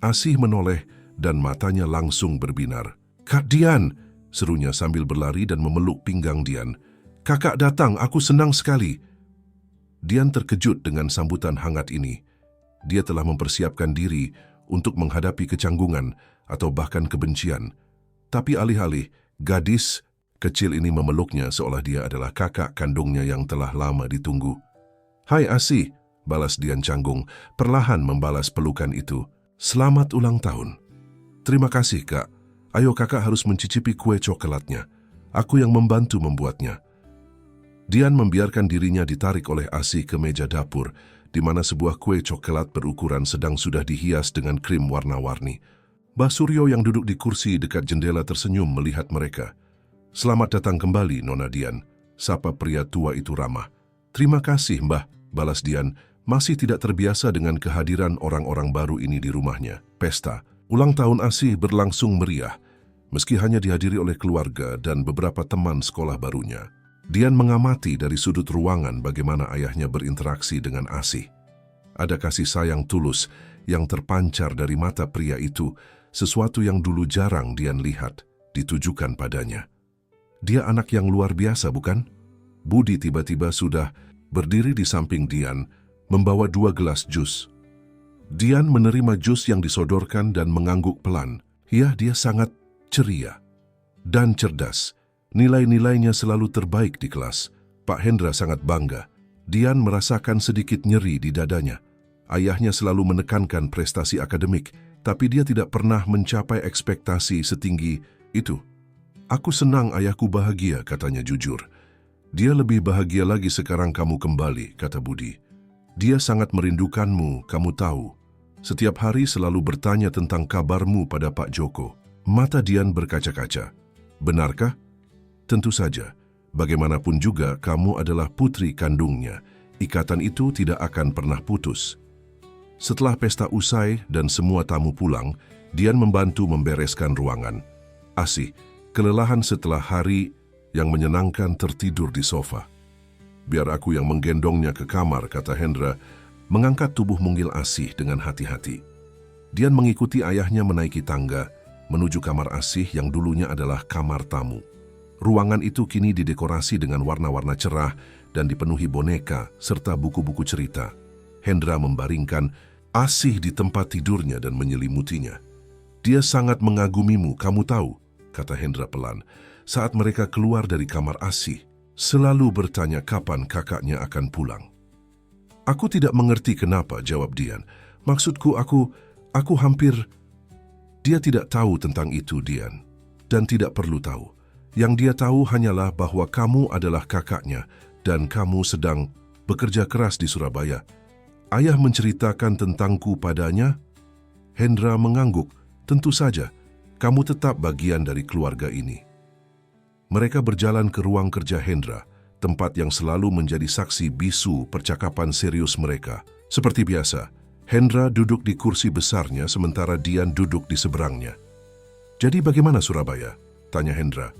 Asih menoleh dan matanya langsung berbinar. "Kak Dian!" serunya sambil berlari dan memeluk pinggang Dian. "Kakak datang, aku senang sekali." Dian terkejut dengan sambutan hangat ini. Dia telah mempersiapkan diri untuk menghadapi kecanggungan atau bahkan kebencian. Tapi alih-alih, gadis kecil ini memeluknya seolah dia adalah kakak kandungnya yang telah lama ditunggu. "Hai Asih," balas Dian canggung, perlahan membalas pelukan itu. "Selamat ulang tahun." "Terima kasih, Kak. Ayo kakak harus mencicipi kue coklatnya. Aku yang membantu membuatnya." Dian membiarkan dirinya ditarik oleh Asih ke meja dapur, di mana sebuah kue coklat berukuran sedang sudah dihias dengan krim warna-warni. Mbah Suryo yang duduk di kursi dekat jendela tersenyum melihat mereka. "Selamat datang kembali, Nona Dian," sapa pria tua itu ramah. "Terima kasih, Mbah," balas Dian, masih tidak terbiasa dengan kehadiran orang-orang baru ini di rumahnya. Pesta ulang tahun Asih berlangsung meriah, meski hanya dihadiri oleh keluarga dan beberapa teman sekolah barunya. Dian mengamati dari sudut ruangan bagaimana ayahnya berinteraksi dengan Asih. Ada kasih sayang tulus yang terpancar dari mata pria itu, sesuatu yang dulu jarang Dian lihat ditujukan padanya. "Dia anak yang luar biasa, bukan?" Budi tiba-tiba sudah berdiri di samping Dian, membawa 2 gelas jus. Dian menerima jus yang disodorkan dan mengangguk pelan. Ya, dia sangat ceria dan cerdas. Nilai-nilainya selalu terbaik di kelas. Pak Hendra sangat bangga. Dian merasakan sedikit nyeri di dadanya. Ayahnya selalu menekankan prestasi akademik, tapi dia tidak pernah mencapai ekspektasi setinggi itu. "Aku senang ayahku bahagia," katanya jujur. "Dia lebih bahagia lagi sekarang kamu kembali," kata Budi. "Dia sangat merindukanmu, kamu tahu. Setiap hari selalu bertanya tentang kabarmu pada Pak Joko." Mata Dian berkaca-kaca. "Benarkah?" "Tentu saja. Bagaimanapun juga kamu adalah putri kandungnya. Ikatan itu tidak akan pernah putus." Setelah pesta usai dan semua tamu pulang, Dian membantu membereskan ruangan. Asih, kelelahan setelah hari yang menyenangkan, tertidur di sofa. "Biar aku yang menggendongnya ke kamar," kata Hendra, mengangkat tubuh mungil Asih dengan hati-hati. Dian mengikuti ayahnya menaiki tangga, menuju kamar Asih yang dulunya adalah kamar tamu. Ruangan itu kini didekorasi dengan warna-warna cerah dan dipenuhi boneka serta buku-buku cerita. Hendra membaringkan Asih di tempat tidurnya dan menyelimutinya. "Dia sangat mengagumimu, kamu tahu," kata Hendra pelan. Saat mereka keluar dari kamar Asih, selalu bertanya kapan kakaknya akan pulang. "Aku tidak mengerti kenapa," jawab Dian. "Maksudku aku hampir..." Dia tidak tahu tentang itu, Dian, dan tidak perlu tahu. Yang dia tahu hanyalah bahwa kamu adalah kakaknya dan kamu sedang bekerja keras di Surabaya. "Ayah menceritakan tentangku padanya?" Hendra mengangguk. "Tentu saja, kamu tetap bagian dari keluarga ini." Mereka berjalan ke ruang kerja Hendra, tempat yang selalu menjadi saksi bisu percakapan serius mereka. Seperti biasa, Hendra duduk di kursi besarnya sementara Dian duduk di seberangnya. "Jadi bagaimana Surabaya?" tanya Hendra.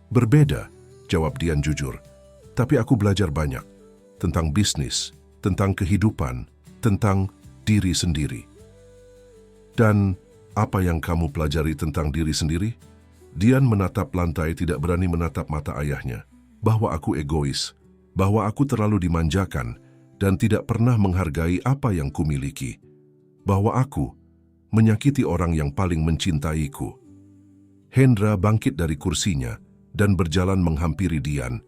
"Berbeda," jawab Dian jujur. "Tapi aku belajar banyak. Tentang bisnis, tentang kehidupan, tentang diri sendiri." "Dan apa yang kamu pelajari tentang diri sendiri?" Dian menatap lantai, tidak berani menatap mata ayahnya. Bahwa aku egois, bahwa aku terlalu dimanjakan dan tidak pernah menghargai apa yang kumiliki. Bahwa aku menyakiti orang yang paling mencintaiku. Hendra bangkit dari kursinya dan berjalan menghampiri Dian.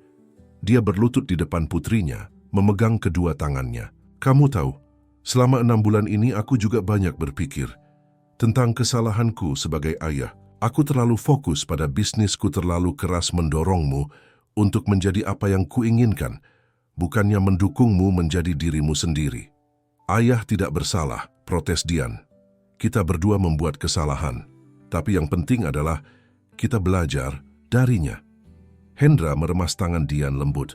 Dia berlutut di depan putrinya, memegang kedua tangannya. Kamu tahu, selama 6 bulan ini aku juga banyak berpikir tentang kesalahanku sebagai ayah. Aku terlalu fokus pada bisnisku, terlalu keras mendorongmu untuk menjadi apa yang kuinginkan, bukannya mendukungmu menjadi dirimu sendiri. Ayah tidak bersalah, protes Dian. Kita berdua membuat kesalahan, tapi yang penting adalah kita belajar darinya. Hendra meremas tangan Dian lembut.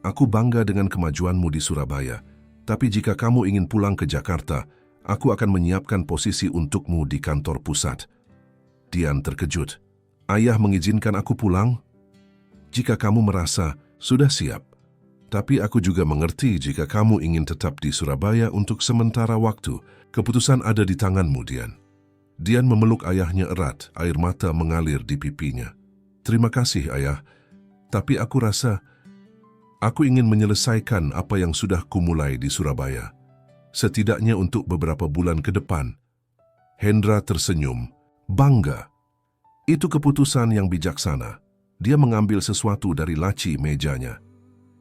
Aku bangga dengan kemajuanmu di Surabaya, tapi jika kamu ingin pulang ke Jakarta, aku akan menyiapkan posisi untukmu di kantor pusat. Dian terkejut. Ayah mengizinkan aku pulang? Jika kamu merasa sudah siap. Tapi aku juga mengerti jika kamu ingin tetap di Surabaya untuk sementara waktu. Keputusan ada di tanganmu, Dian. Dian memeluk ayahnya erat, air mata mengalir di pipinya. Terima kasih, ayah. Tapi aku rasa aku ingin menyelesaikan apa yang sudah kumulai di Surabaya. Setidaknya untuk beberapa bulan ke depan. Hendra tersenyum. Bangga. Itu keputusan yang bijaksana. Dia mengambil sesuatu dari laci mejanya.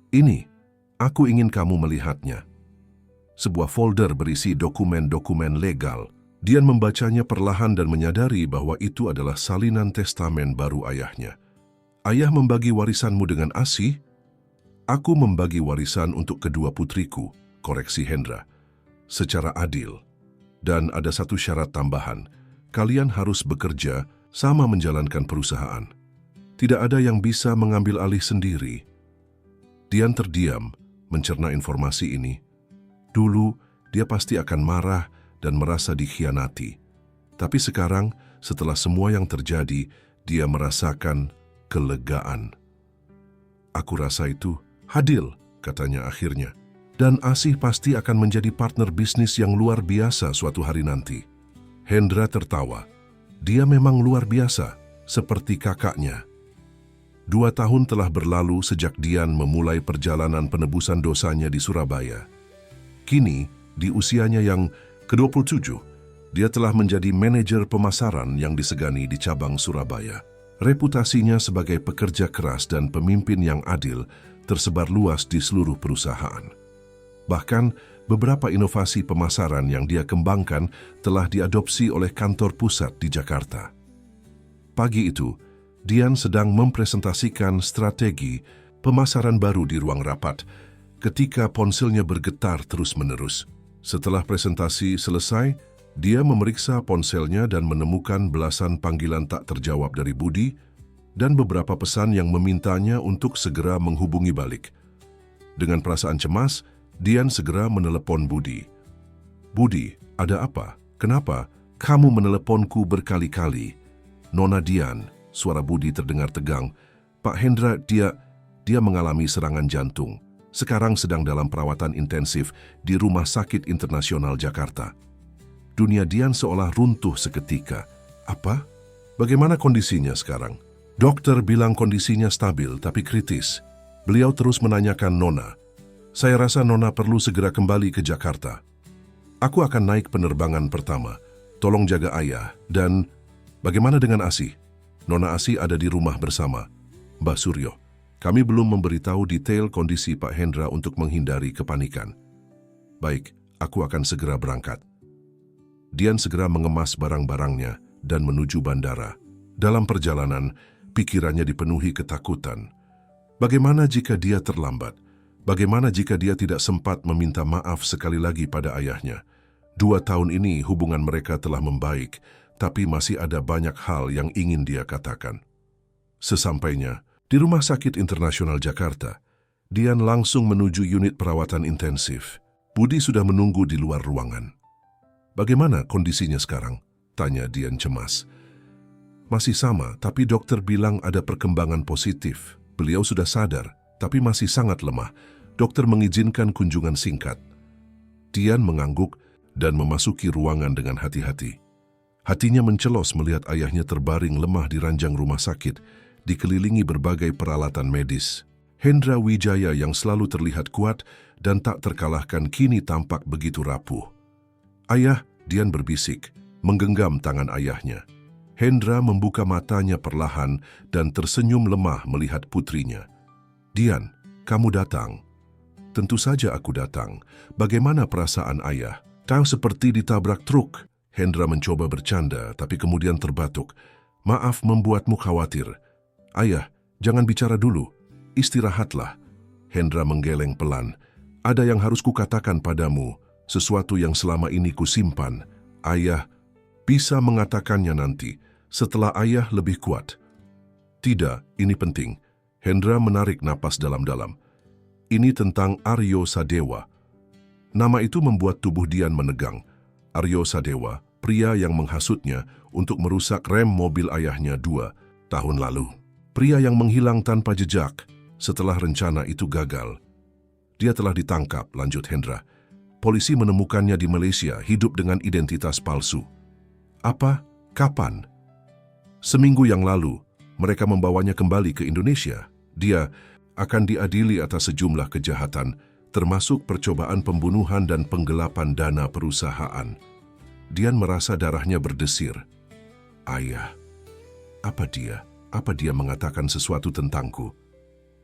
Ini, aku ingin kamu melihatnya. Sebuah folder berisi dokumen-dokumen legal. Dian membacanya perlahan dan menyadari bahwa itu adalah salinan testamen baru ayahnya. Ayah membagi warisanmu dengan ASI? Aku membagi warisan untuk kedua putriku, koreksi Hendra. Secara adil. Dan ada satu syarat tambahan. Kalian harus bekerja sama menjalankan perusahaan. Tidak ada yang bisa mengambil alih sendiri. Dian terdiam, mencerna informasi ini. Dulu, dia pasti akan marah dan merasa dikhianati. Tapi sekarang, setelah semua yang terjadi, dia merasakan kelegaan. Aku rasa itu adil, katanya akhirnya. Dan Asih pasti akan menjadi partner bisnis yang luar biasa suatu hari nanti. Hendra tertawa. Dia memang luar biasa, seperti kakaknya. 2 tahun telah berlalu sejak Dian memulai perjalanan penebusan dosanya di Surabaya. Kini, di usianya yang ke-27, dia telah menjadi manajer pemasaran yang disegani di cabang Surabaya. Reputasinya sebagai pekerja keras dan pemimpin yang adil tersebar luas di seluruh perusahaan. Bahkan, beberapa inovasi pemasaran yang dia kembangkan telah diadopsi oleh kantor pusat di Jakarta. Pagi itu, Dian sedang mempresentasikan strategi pemasaran baru di ruang rapat ketika ponselnya bergetar terus-menerus. Setelah presentasi selesai, dia memeriksa ponselnya dan menemukan belasan panggilan tak terjawab dari Budi dan beberapa pesan yang memintanya untuk segera menghubungi balik. Dengan perasaan cemas, Dian segera menelepon Budi. Budi, ada apa? Kenapa kamu meneleponku berkali-kali? Nona Dian, suara Budi terdengar tegang. Pak Hendra, dia mengalami serangan jantung. Sekarang sedang dalam perawatan intensif di Rumah Sakit Internasional Jakarta. Dunia Dian seolah runtuh seketika. Apa? Bagaimana kondisinya sekarang? Dokter bilang kondisinya stabil tapi kritis. Beliau terus menanyakan Nona. Saya rasa Nona perlu segera kembali ke Jakarta. Aku akan naik penerbangan pertama. Tolong jaga ayah. Dan bagaimana dengan Asih? Nona Asih ada di rumah bersama Mbah Suryo. Kami belum memberitahu detail kondisi Pak Hendra untuk menghindari kepanikan. Baik, aku akan segera berangkat. Dian segera mengemas barang-barangnya dan menuju bandara. Dalam perjalanan, pikirannya dipenuhi ketakutan. Bagaimana jika dia terlambat? Bagaimana jika dia tidak sempat meminta maaf sekali lagi pada ayahnya? 2 tahun ini hubungan mereka telah membaik, tapi masih ada banyak hal yang ingin dia katakan. Sesampainya di Rumah Sakit Internasional Jakarta, Dian langsung menuju unit perawatan intensif. Budi sudah menunggu di luar ruangan. Bagaimana kondisinya sekarang? Tanya Dian cemas. Masih sama, tapi dokter bilang ada perkembangan positif. Beliau sudah sadar, tapi masih sangat lemah. Dokter mengizinkan kunjungan singkat. Dian mengangguk dan memasuki ruangan dengan hati-hati. Hatinya mencelos melihat ayahnya terbaring lemah di ranjang rumah sakit, dikelilingi berbagai peralatan medis. Hendra Wijaya yang selalu terlihat kuat dan tak terkalahkan kini tampak begitu rapuh. "Ayah," Dian berbisik, menggenggam tangan ayahnya. Hendra membuka matanya perlahan dan tersenyum lemah melihat putrinya. "Dian, kamu datang." "Tentu saja aku datang. Bagaimana perasaan ayah?" "Tahu seperti ditabrak truk." Hendra mencoba bercanda tapi kemudian terbatuk. "Maaf membuatmu khawatir." "Ayah, jangan bicara dulu. Istirahatlah." Hendra menggeleng pelan. "Ada yang harus kukatakan padamu, sesuatu yang selama ini kusimpan. Ayah bisa mengatakannya nanti, setelah ayah lebih kuat." "Tidak, ini penting." Hendra menarik napas dalam-dalam. "Ini tentang Aryo Sadewa." Nama itu membuat tubuh Dian menegang. Aryo Sadewa, pria yang menghasutnya untuk merusak rem mobil ayahnya 2 tahun lalu. Pria yang menghilang tanpa jejak setelah rencana itu gagal. "Dia telah ditangkap," lanjut Hendra. "Polisi menemukannya di Malaysia hidup dengan identitas palsu." "Apa? Kapan?" "Seminggu yang lalu, mereka membawanya kembali ke Indonesia. Dia akan diadili atas sejumlah kejahatan, termasuk percobaan pembunuhan dan penggelapan dana perusahaan." Dian merasa darahnya berdesir. "Ayah, apa dia mengatakan sesuatu tentangku?"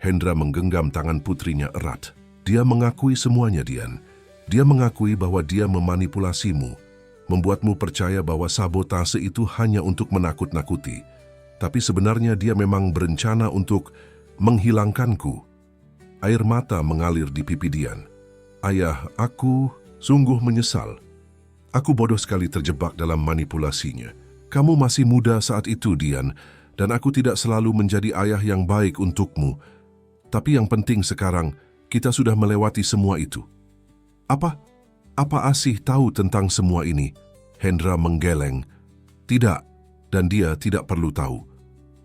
Hendra menggenggam tangan putrinya erat. "Dia mengakui semuanya, Dian. Dia mengakui bahwa dia memanipulasimu, membuatmu percaya bahwa sabotase itu hanya untuk menakut-nakuti. Tapi sebenarnya dia memang berencana untuk menghilangkanku." Air mata mengalir di pipi Dian. "Ayah, aku sungguh menyesal. Aku bodoh sekali terjebak dalam manipulasinya. Kamu masih muda saat itu, Dian, dan aku tidak selalu menjadi ayah yang baik untukmu. Tapi yang penting sekarang, kita sudah melewati semua itu." Apa Asih tahu tentang semua ini?" Hendra menggeleng. "Tidak, dan dia tidak perlu tahu.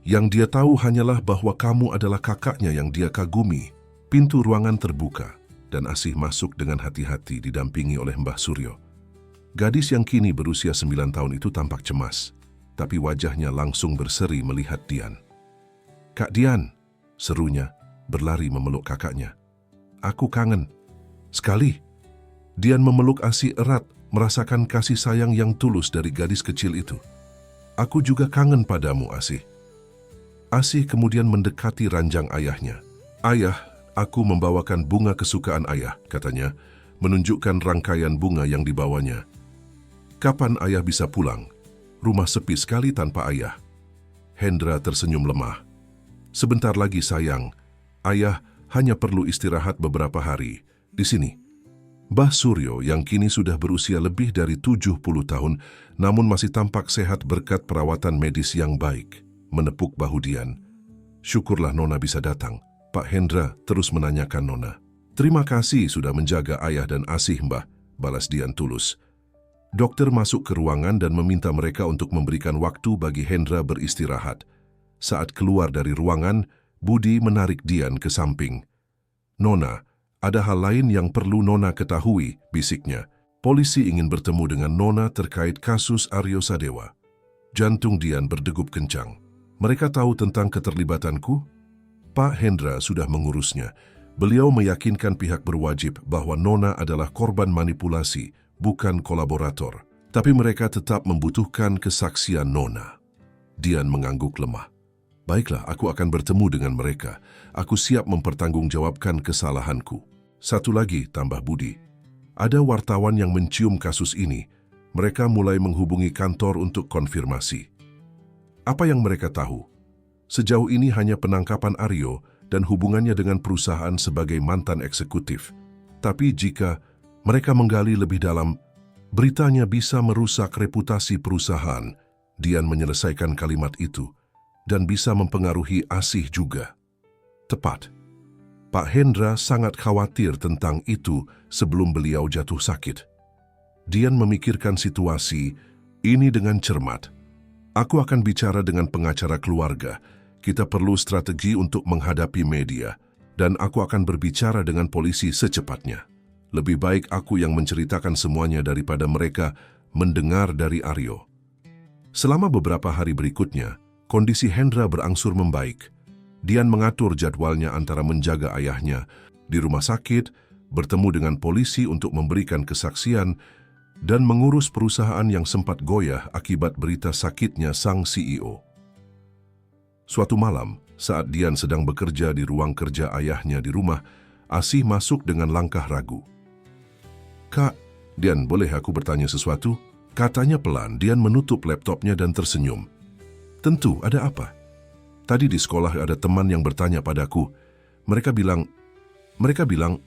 Yang dia tahu hanyalah bahwa kamu adalah kakaknya yang dia kagumi." Pintu ruangan terbuka, dan Asih masuk dengan hati-hati didampingi oleh Mbah Suryo. Gadis yang kini berusia 9 tahun itu tampak cemas, tapi wajahnya langsung berseri melihat Dian. "Kak Dian," serunya, berlari memeluk kakaknya. "Aku kangen sekali." Dian memeluk Asih erat, merasakan kasih sayang yang tulus dari gadis kecil itu. "Aku juga kangen padamu, Asih." Asih kemudian mendekati ranjang ayahnya. "Ayah, aku membawakan bunga kesukaan ayah," katanya, menunjukkan rangkaian bunga yang dibawanya. "Kapan ayah bisa pulang? Rumah sepi sekali tanpa ayah." Hendra tersenyum lemah. "Sebentar lagi, sayang. Ayah hanya perlu istirahat beberapa hari. Di sini." Mbah Suryo yang kini sudah berusia lebih dari 70 tahun, namun masih tampak sehat berkat perawatan medis yang baik, menepuk bahu Dian. "Syukurlah Nona bisa datang." Pak Hendra terus menanyakan Nona. "Terima kasih sudah menjaga ayah dan Asih, Mbah," balas Dian tulus. Dokter masuk ke ruangan dan meminta mereka untuk memberikan waktu bagi Hendra beristirahat. Saat keluar dari ruangan, Budi menarik Dian ke samping. "Nona, ada hal lain yang perlu Nona ketahui," bisiknya. "Polisi ingin bertemu dengan Nona terkait kasus Aryo Sadewa." Jantung Dian berdegup kencang. "Mereka tahu tentang keterlibatanku?" Pak Hendra sudah mengurusnya. Beliau meyakinkan pihak berwajib bahwa Nona adalah korban manipulasi, bukan kolaborator. Tapi mereka tetap membutuhkan kesaksian Nona. Dian mengangguk lemah. "Baiklah, aku akan bertemu dengan mereka. Aku siap mempertanggungjawabkan kesalahanku." Satu lagi, tambah Budi. "Ada wartawan yang mencium kasus ini. Mereka mulai menghubungi kantor untuk konfirmasi." "Apa yang mereka tahu?" "Sejauh ini hanya penangkapan Aryo dan hubungannya dengan perusahaan sebagai mantan eksekutif. Tapi jika mereka menggali lebih dalam, beritanya bisa merusak reputasi perusahaan." Dian menyelesaikan kalimat itu. "Dan bisa mempengaruhi Asih juga." Tepat. Pak Hendra sangat khawatir tentang itu sebelum beliau jatuh sakit. Dian memikirkan situasi ini dengan cermat. "Aku akan bicara dengan pengacara keluarga. Kita perlu strategi untuk menghadapi media. Dan aku akan berbicara dengan polisi secepatnya. Lebih baik aku yang menceritakan semuanya daripada mereka mendengar dari Aryo." Selama beberapa hari berikutnya, kondisi Hendra berangsur membaik. Dian mengatur jadwalnya antara menjaga ayahnya di rumah sakit, bertemu dengan polisi untuk memberikan kesaksian, dan mengurus perusahaan yang sempat goyah akibat berita sakitnya sang CEO. Suatu malam, saat Dian sedang bekerja di ruang kerja ayahnya di rumah, Asih masuk dengan langkah ragu. "Kak, Dian, boleh aku bertanya sesuatu?" Katanya pelan. Dian menutup laptopnya dan tersenyum. "Tentu, ada apa?" "Tadi di sekolah ada teman yang bertanya padaku. Mereka bilang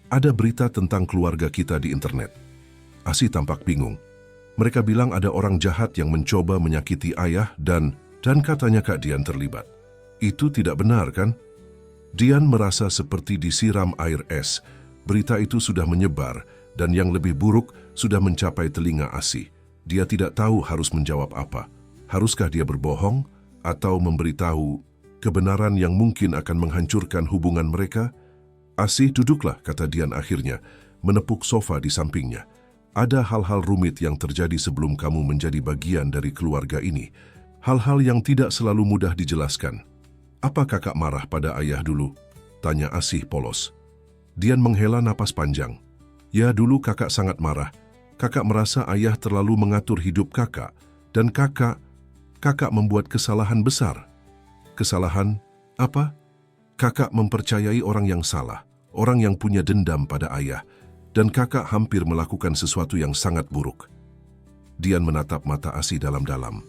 ada berita tentang keluarga kita di internet." Asih tampak bingung. "Mereka bilang ada orang jahat yang mencoba menyakiti ayah dan katanya Kak Dian terlibat. Itu tidak benar, kan?" Dian merasa seperti disiram air es. Berita itu sudah menyebar dan yang lebih buruk sudah mencapai telinga Asih. Dia tidak tahu harus menjawab apa. Haruskah dia berbohong atau memberitahu kebenaran yang mungkin akan menghancurkan hubungan mereka? "Asih, duduklah," kata Dian akhirnya, menepuk sofa di sampingnya. "Ada hal-hal rumit yang terjadi sebelum kamu menjadi bagian dari keluarga ini. Hal-hal yang tidak selalu mudah dijelaskan." "Apa kakak marah pada ayah dulu?" tanya Asih polos. Dian menghela napas panjang. "Ya, dulu kakak sangat marah. Kakak merasa ayah terlalu mengatur hidup kakak, dan kakak membuat kesalahan besar." "Kesalahan apa?" "Kakak mempercayai orang yang salah, orang yang punya dendam pada ayah, dan kakak hampir melakukan sesuatu yang sangat buruk." Dian menatap mata Asih dalam-dalam.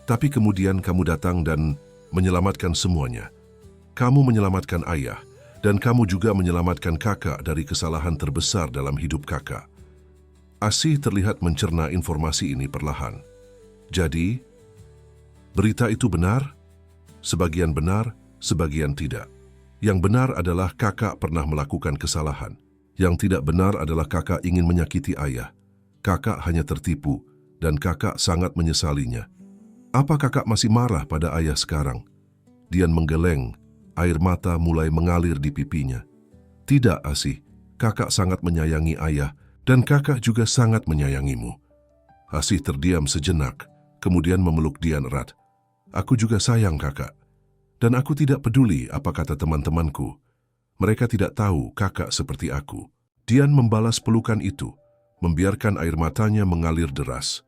"Tapi kemudian kamu datang dan menyelamatkan semuanya. Kamu menyelamatkan ayah, dan kamu juga menyelamatkan kakak dari kesalahan terbesar dalam hidup kakak." Asih terlihat mencerna informasi ini perlahan. "Jadi, berita itu benar? Sebagian benar, sebagian tidak. Yang benar adalah kakak pernah melakukan kesalahan. Yang tidak benar adalah kakak ingin menyakiti ayah. Kakak hanya tertipu, dan kakak sangat menyesalinya. Apa kakak masih marah pada ayah sekarang?" Dian menggeleng, air mata mulai mengalir di pipinya. "Tidak, Asih. Kakak sangat menyayangi ayah, dan kakak juga sangat menyayangimu." Asih terdiam sejenak, kemudian memeluk Dian erat. "Aku juga sayang kakak. Dan aku tidak peduli apa kata teman-temanku. Mereka tidak tahu kakak seperti aku." Dian membalas pelukan itu, membiarkan air matanya mengalir deras.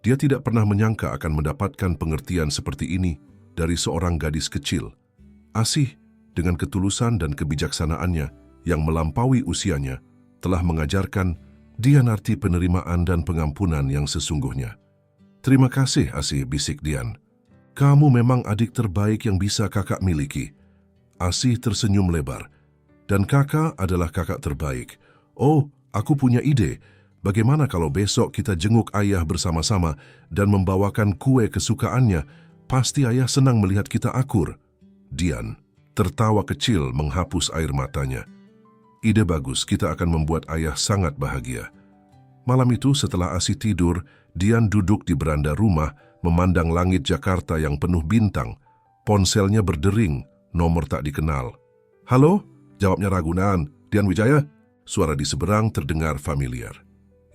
Dia tidak pernah menyangka akan mendapatkan pengertian seperti ini dari seorang gadis kecil. Asih, dengan ketulusan dan kebijaksanaannya yang melampaui usianya, telah mengajarkan Dian arti penerimaan dan pengampunan yang sesungguhnya. "Terima kasih, Asih," bisik Dian. "Kamu memang adik terbaik yang bisa kakak miliki." Asih tersenyum lebar. "Dan kakak adalah kakak terbaik. Oh, aku punya ide. Bagaimana kalau besok kita jenguk ayah bersama-sama dan membawakan kue kesukaannya? Pasti ayah senang melihat kita akur." Dian tertawa kecil menghapus air matanya. "Ide bagus, kita akan membuat ayah sangat bahagia." Malam itu setelah Asih tidur, Dian duduk di beranda rumah memandang langit Jakarta yang penuh bintang. Ponselnya berdering, nomor tak dikenal. "Halo?" jawabnya Ragunan. "Dian Wijaya?" Suara di seberang terdengar familiar.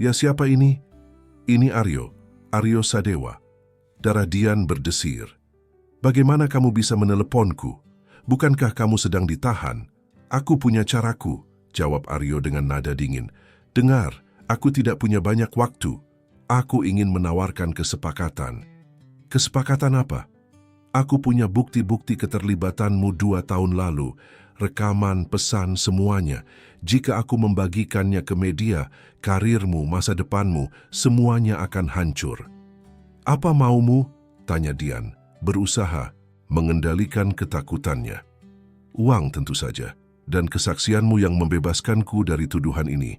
"Ya, siapa ini?" "Ini Aryo Sadewa." Darah Dian berdesir. "Bagaimana kamu bisa meneleponku? Bukankah kamu sedang ditahan?" "Aku punya caraku," jawab Aryo dengan nada dingin. "Dengar, aku tidak punya banyak waktu. Aku ingin menawarkan kesepakatan." "Kesepakatan apa?" "Aku punya bukti-bukti keterlibatanmu 2 tahun lalu. Rekaman, pesan, semuanya. Jika aku membagikannya ke media, karirmu, masa depanmu, semuanya akan hancur." "Apa maumu?" tanya Dian, berusaha mengendalikan ketakutannya. "Uang tentu saja, dan kesaksianmu yang membebaskanku dari tuduhan ini.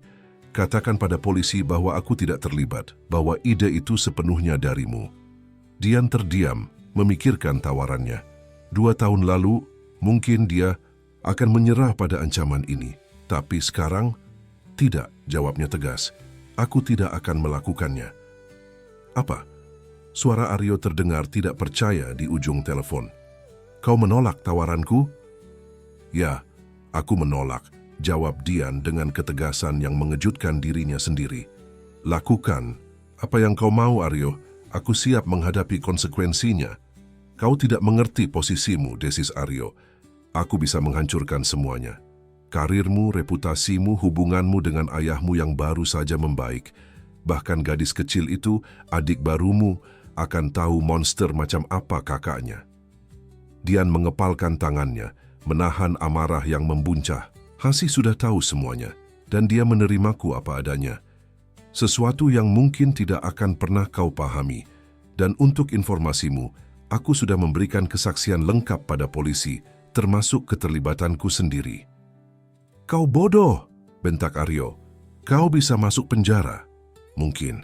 Katakan pada polisi bahwa aku tidak terlibat, bahwa ide itu sepenuhnya darimu." Dian terdiam, memikirkan tawarannya. 2 tahun lalu, mungkin dia akan menyerah pada ancaman ini. Tapi sekarang, tidak, jawabnya tegas. "Aku tidak akan melakukannya." "Apa?" Suara Aryo terdengar tidak percaya di ujung telepon. "Kau menolak tawaranku?" "Ya, aku menolak," jawab Dian dengan ketegasan yang mengejutkan dirinya sendiri. "Lakukan apa yang kau mau, Aryo. Aku siap menghadapi konsekuensinya. Kau tidak mengerti posisimu, Desis Aryo. Aku bisa menghancurkan semuanya. Karirmu, reputasimu, hubunganmu dengan ayahmu yang baru saja membaik. Bahkan gadis kecil itu, adik barumu, akan tahu monster macam apa kakaknya. Dian mengepalkan tangannya, menahan amarah yang membuncah. Hasih sudah tahu semuanya, dan dia menerimaku apa adanya. Sesuatu yang mungkin tidak akan pernah kau pahami. Dan untuk informasimu, aku sudah memberikan kesaksian lengkap pada polisi, termasuk keterlibatanku sendiri. Kau bodoh, bentak Aryo. Kau bisa masuk penjara. Mungkin.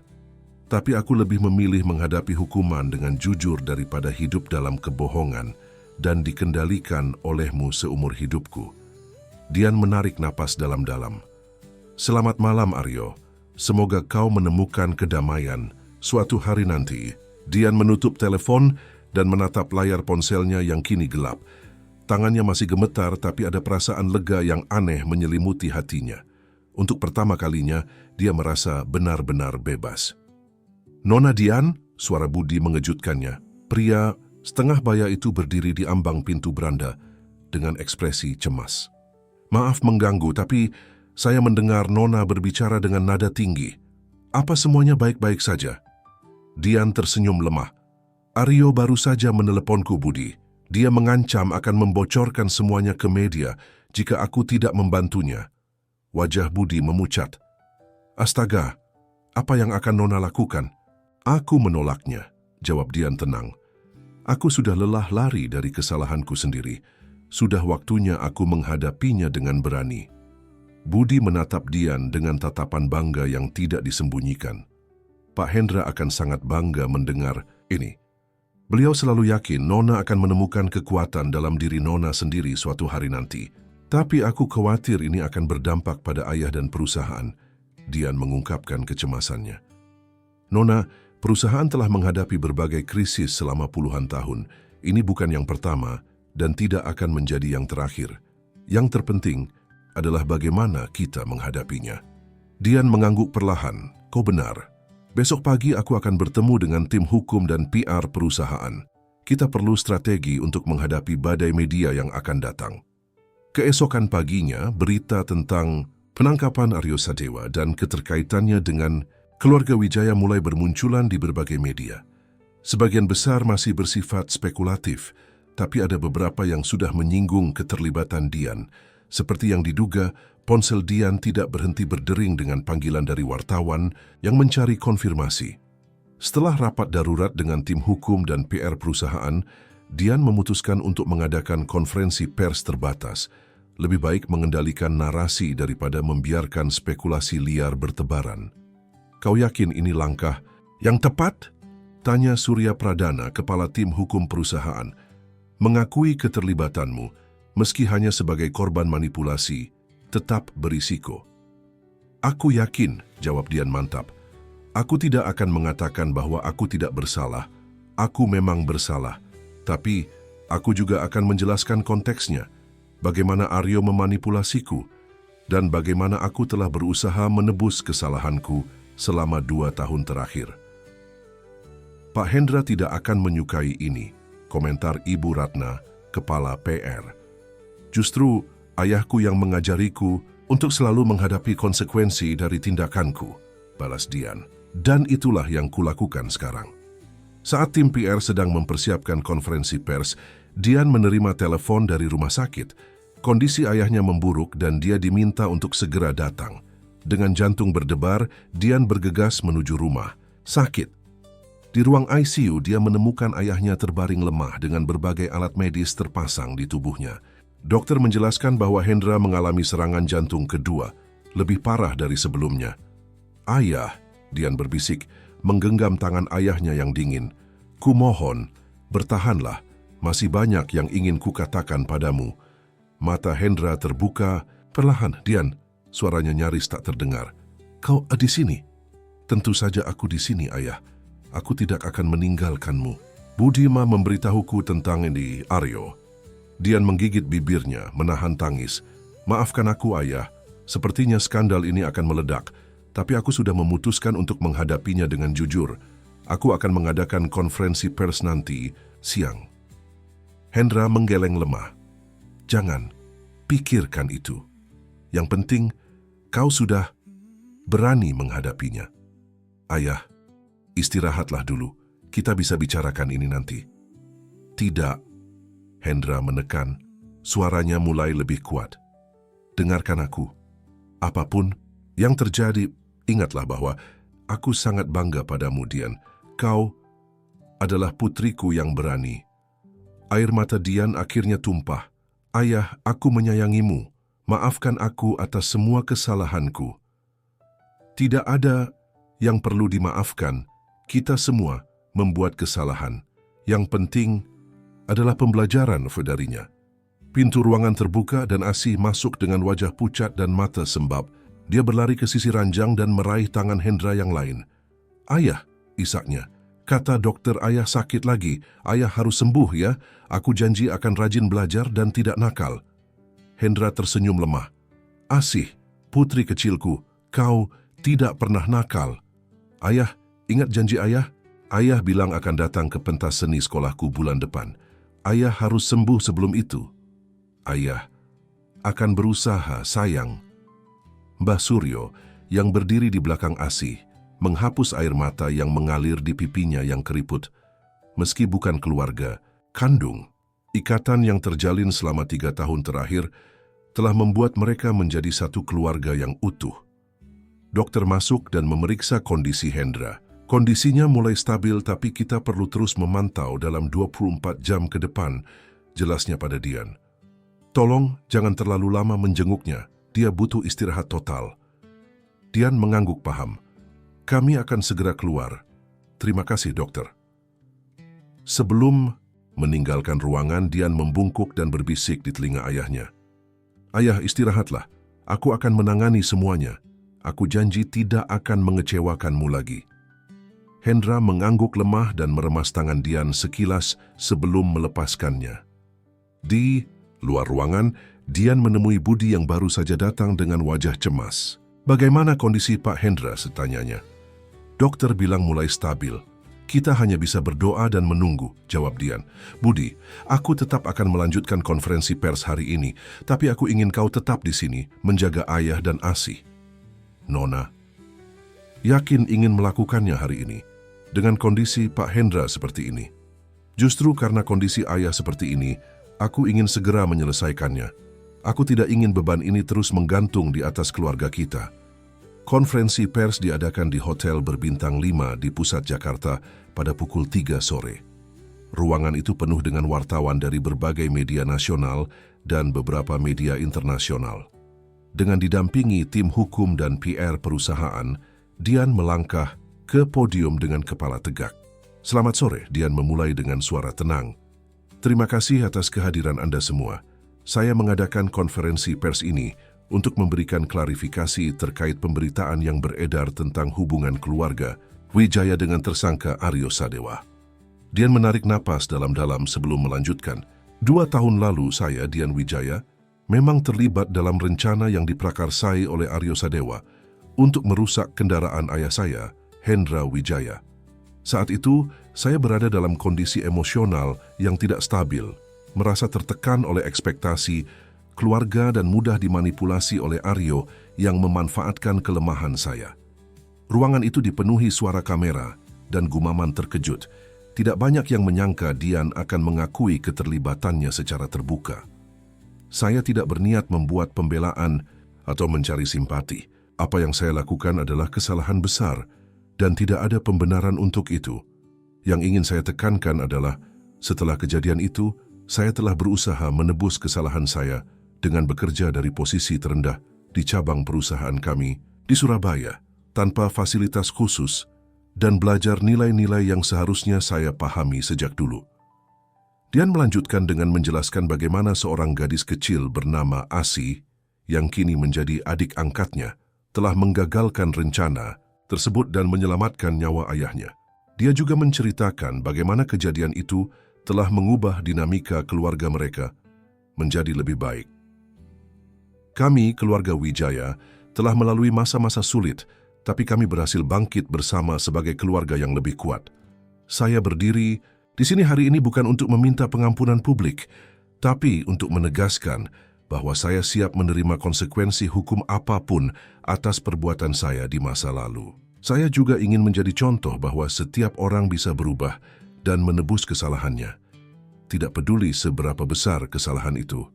Tapi aku lebih memilih menghadapi hukuman dengan jujur daripada hidup dalam kebohongan dan dikendalikan olehmu seumur hidupku. Dian menarik napas dalam-dalam. Selamat malam, Aryo. Semoga kau menemukan kedamaian suatu hari nanti. Dian menutup telepon dan menatap layar ponselnya yang kini gelap. Tangannya masih gemetar, tapi ada perasaan lega yang aneh menyelimuti hatinya. Untuk pertama kalinya, dia merasa benar-benar bebas. Nona Dian, suara Budi mengejutkannya. Pria setengah baya itu berdiri di ambang pintu beranda dengan ekspresi cemas. Maaf mengganggu, tapi saya mendengar Nona berbicara dengan nada tinggi. Apa semuanya baik-baik saja? Dian tersenyum lemah. Aryo baru saja meneleponku, Budi. Dia mengancam akan membocorkan semuanya ke media jika aku tidak membantunya. Wajah Budi memucat. Astaga, apa yang akan Nona lakukan? Aku menolaknya, jawab Dian tenang. Aku sudah lelah lari dari kesalahanku sendiri. Sudah waktunya aku menghadapinya dengan berani. Budi menatap Dian dengan tatapan bangga yang tidak disembunyikan. Pak Hendra akan sangat bangga mendengar ini. Beliau selalu yakin Nona akan menemukan kekuatan dalam diri Nona sendiri suatu hari nanti. Tapi aku khawatir ini akan berdampak pada ayah dan perusahaan. Dian mengungkapkan kecemasannya. Nona, perusahaan telah menghadapi berbagai krisis selama puluhan tahun. Ini bukan yang pertama dan tidak akan menjadi yang terakhir. Yang terpenting adalah bagaimana kita menghadapinya. Dian mengangguk perlahan. Kau benar. Besok pagi aku akan bertemu dengan tim hukum dan PR perusahaan. Kita perlu strategi untuk menghadapi badai media yang akan datang. Keesokan paginya, berita tentang penangkapan Aryo Sadewa dan keterkaitannya dengan keluarga Wijaya mulai bermunculan di berbagai media. Sebagian besar masih bersifat spekulatif, tapi ada beberapa yang sudah menyinggung keterlibatan Dian. Seperti yang diduga, ponsel Dian tidak berhenti berdering dengan panggilan dari wartawan yang mencari konfirmasi. Setelah rapat darurat dengan tim hukum dan PR perusahaan, Dian memutuskan untuk mengadakan konferensi pers terbatas. Lebih baik mengendalikan narasi daripada membiarkan spekulasi liar bertebaran. Kau yakin ini langkah yang tepat? Tanya Surya Pradana, kepala tim hukum perusahaan. Mengakui keterlibatanmu, meski hanya sebagai korban manipulasi, tetap berisiko. Aku yakin, jawab Dian mantap. Aku tidak akan mengatakan bahwa aku tidak bersalah. Aku memang bersalah. Tapi, aku juga akan menjelaskan konteksnya, bagaimana Aryo memanipulasiku, dan bagaimana aku telah berusaha menebus kesalahanku selama 2 tahun terakhir. Pak Hendra tidak akan menyukai ini, komentar Ibu Ratna, kepala PR. Justru, ayahku yang mengajariku untuk selalu menghadapi konsekuensi dari tindakanku, balas Dian. Dan itulah yang kulakukan sekarang. Saat tim PR sedang mempersiapkan konferensi pers, Dian menerima telepon dari rumah sakit. Kondisi ayahnya memburuk dan dia diminta untuk segera datang. Dengan jantung berdebar, Dian bergegas menuju rumah sakit. Di ruang ICU, dia menemukan ayahnya terbaring lemah dengan berbagai alat medis terpasang di tubuhnya. Dokter menjelaskan bahwa Hendra mengalami serangan jantung kedua, lebih parah dari sebelumnya. Ayah, Dian berbisik, menggenggam tangan ayahnya yang dingin. Kumohon, bertahanlah, masih banyak yang ingin kukatakan padamu. Mata Hendra terbuka, perlahan, Dian, suaranya nyaris tak terdengar. Kau di sini? Tentu saja aku di sini, ayah. Aku tidak akan meninggalkanmu. Budima memberitahuku tentang ini, Aryo. Dian menggigit bibirnya, menahan tangis. Maafkan aku, ayah. Sepertinya skandal ini akan meledak. Tapi aku sudah memutuskan untuk menghadapinya dengan jujur. Aku akan mengadakan konferensi pers nanti siang. Hendra menggeleng lemah. Jangan, pikirkan itu. Yang penting, kau sudah berani menghadapinya. Ayah, istirahatlah dulu. Kita bisa bicarakan ini nanti. Tidak, Hendra menekan. Suaranya mulai lebih kuat. Dengarkan aku. Apapun yang terjadi, ingatlah bahwa aku sangat bangga padamu, Dian. Kau adalah putriku yang berani. Air mata Dian akhirnya tumpah. Ayah, aku menyayangimu. Maafkan aku atas semua kesalahanku. Tidak ada yang perlu dimaafkan. Kita semua membuat kesalahan. Yang penting adalah pembelajaran darinya. Pintu ruangan terbuka dan Asih masuk dengan wajah pucat dan mata sembab. Dia berlari ke sisi ranjang dan meraih tangan Hendra yang lain. Ayah, isaknya. Kata dokter ayah sakit lagi. Ayah harus sembuh ya. Aku janji akan rajin belajar dan tidak nakal. Hendra tersenyum lemah. Asih, putri kecilku, kau tidak pernah nakal. Ayah, ingat janji ayah? Ayah bilang akan datang ke pentas seni sekolahku bulan depan. Ayah harus sembuh sebelum itu. Ayah akan berusaha, sayang. Mbah Suryo yang berdiri di belakang Asih menghapus air mata yang mengalir di pipinya yang keriput. Meski bukan keluarga kandung, ikatan yang terjalin selama 3 tahun terakhir telah membuat mereka menjadi satu keluarga yang utuh. Dokter masuk dan memeriksa kondisi Hendra. Kondisinya mulai stabil tapi kita perlu terus memantau dalam 24 jam ke depan, jelasnya pada Dian. Tolong jangan terlalu lama menjenguknya, dia butuh istirahat total. Dian mengangguk paham. Kami akan segera keluar. Terima kasih, dokter. Sebelum meninggalkan ruangan, Dian membungkuk dan berbisik di telinga ayahnya. Ayah, istirahatlah. Aku akan menangani semuanya. Aku janji tidak akan mengecewakanmu lagi. Hendra mengangguk lemah dan meremas tangan Dian sekilas sebelum melepaskannya. Di luar ruangan, Dian menemui Budi yang baru saja datang dengan wajah cemas. Bagaimana kondisi Pak Hendra? Tanyanya. Dokter bilang mulai stabil. Kita hanya bisa berdoa dan menunggu, jawab Dian. Budi, aku tetap akan melanjutkan konferensi pers hari ini, tapi aku ingin kau tetap di sini, menjaga ayah dan Asih. Nona, yakin ingin melakukannya hari ini, dengan kondisi Pak Hendra seperti ini. Justru karena kondisi ayah seperti ini, aku ingin segera menyelesaikannya. Aku tidak ingin beban ini terus menggantung di atas keluarga kita. Konferensi pers diadakan di Hotel Berbintang 5 di pusat Jakarta pada pukul 3 sore. Ruangan itu penuh dengan wartawan dari berbagai media nasional dan beberapa media internasional. Dengan didampingi tim hukum dan PR perusahaan, Dian melangkah ke podium dengan kepala tegak. Selamat sore, Dian memulai dengan suara tenang. Terima kasih atas kehadiran Anda semua. Saya mengadakan konferensi pers ini untuk memberikan klarifikasi terkait pemberitaan yang beredar tentang hubungan keluarga Wijaya dengan tersangka Aryo Sadewa. Dian menarik napas dalam-dalam sebelum melanjutkan. 2 tahun lalu saya, Dian Wijaya, memang terlibat dalam rencana yang diprakarsai oleh Aryo Sadewa untuk merusak kendaraan ayah saya, Hendra Wijaya. Saat itu, saya berada dalam kondisi emosional yang tidak stabil, merasa tertekan oleh ekspektasi keluarga dan mudah dimanipulasi oleh Aryo yang memanfaatkan kelemahan saya. Ruangan itu dipenuhi suara kamera dan gumaman terkejut. Tidak banyak yang menyangka Dian akan mengakui keterlibatannya secara terbuka. Saya tidak berniat membuat pembelaan atau mencari simpati. Apa yang saya lakukan adalah kesalahan besar dan tidak ada pembenaran untuk itu. Yang ingin saya tekankan adalah, setelah kejadian itu, saya telah berusaha menebus kesalahan saya dengan bekerja dari posisi terendah di cabang perusahaan kami di Surabaya, tanpa fasilitas khusus, dan belajar nilai-nilai yang seharusnya saya pahami sejak dulu. Dian melanjutkan dengan menjelaskan bagaimana seorang gadis kecil bernama Asih, yang kini menjadi adik angkatnya, telah menggagalkan rencana tersebut dan menyelamatkan nyawa ayahnya. Dia juga menceritakan bagaimana kejadian itu telah mengubah dinamika keluarga mereka menjadi lebih baik. Kami, keluarga Wijaya, telah melalui masa-masa sulit, tapi kami berhasil bangkit bersama sebagai keluarga yang lebih kuat. Saya berdiri di sini hari ini bukan untuk meminta pengampunan publik, tapi untuk menegaskan bahwa saya siap menerima konsekuensi hukum apapun atas perbuatan saya di masa lalu. Saya juga ingin menjadi contoh bahwa setiap orang bisa berubah dan menebus kesalahannya, tidak peduli seberapa besar kesalahan itu.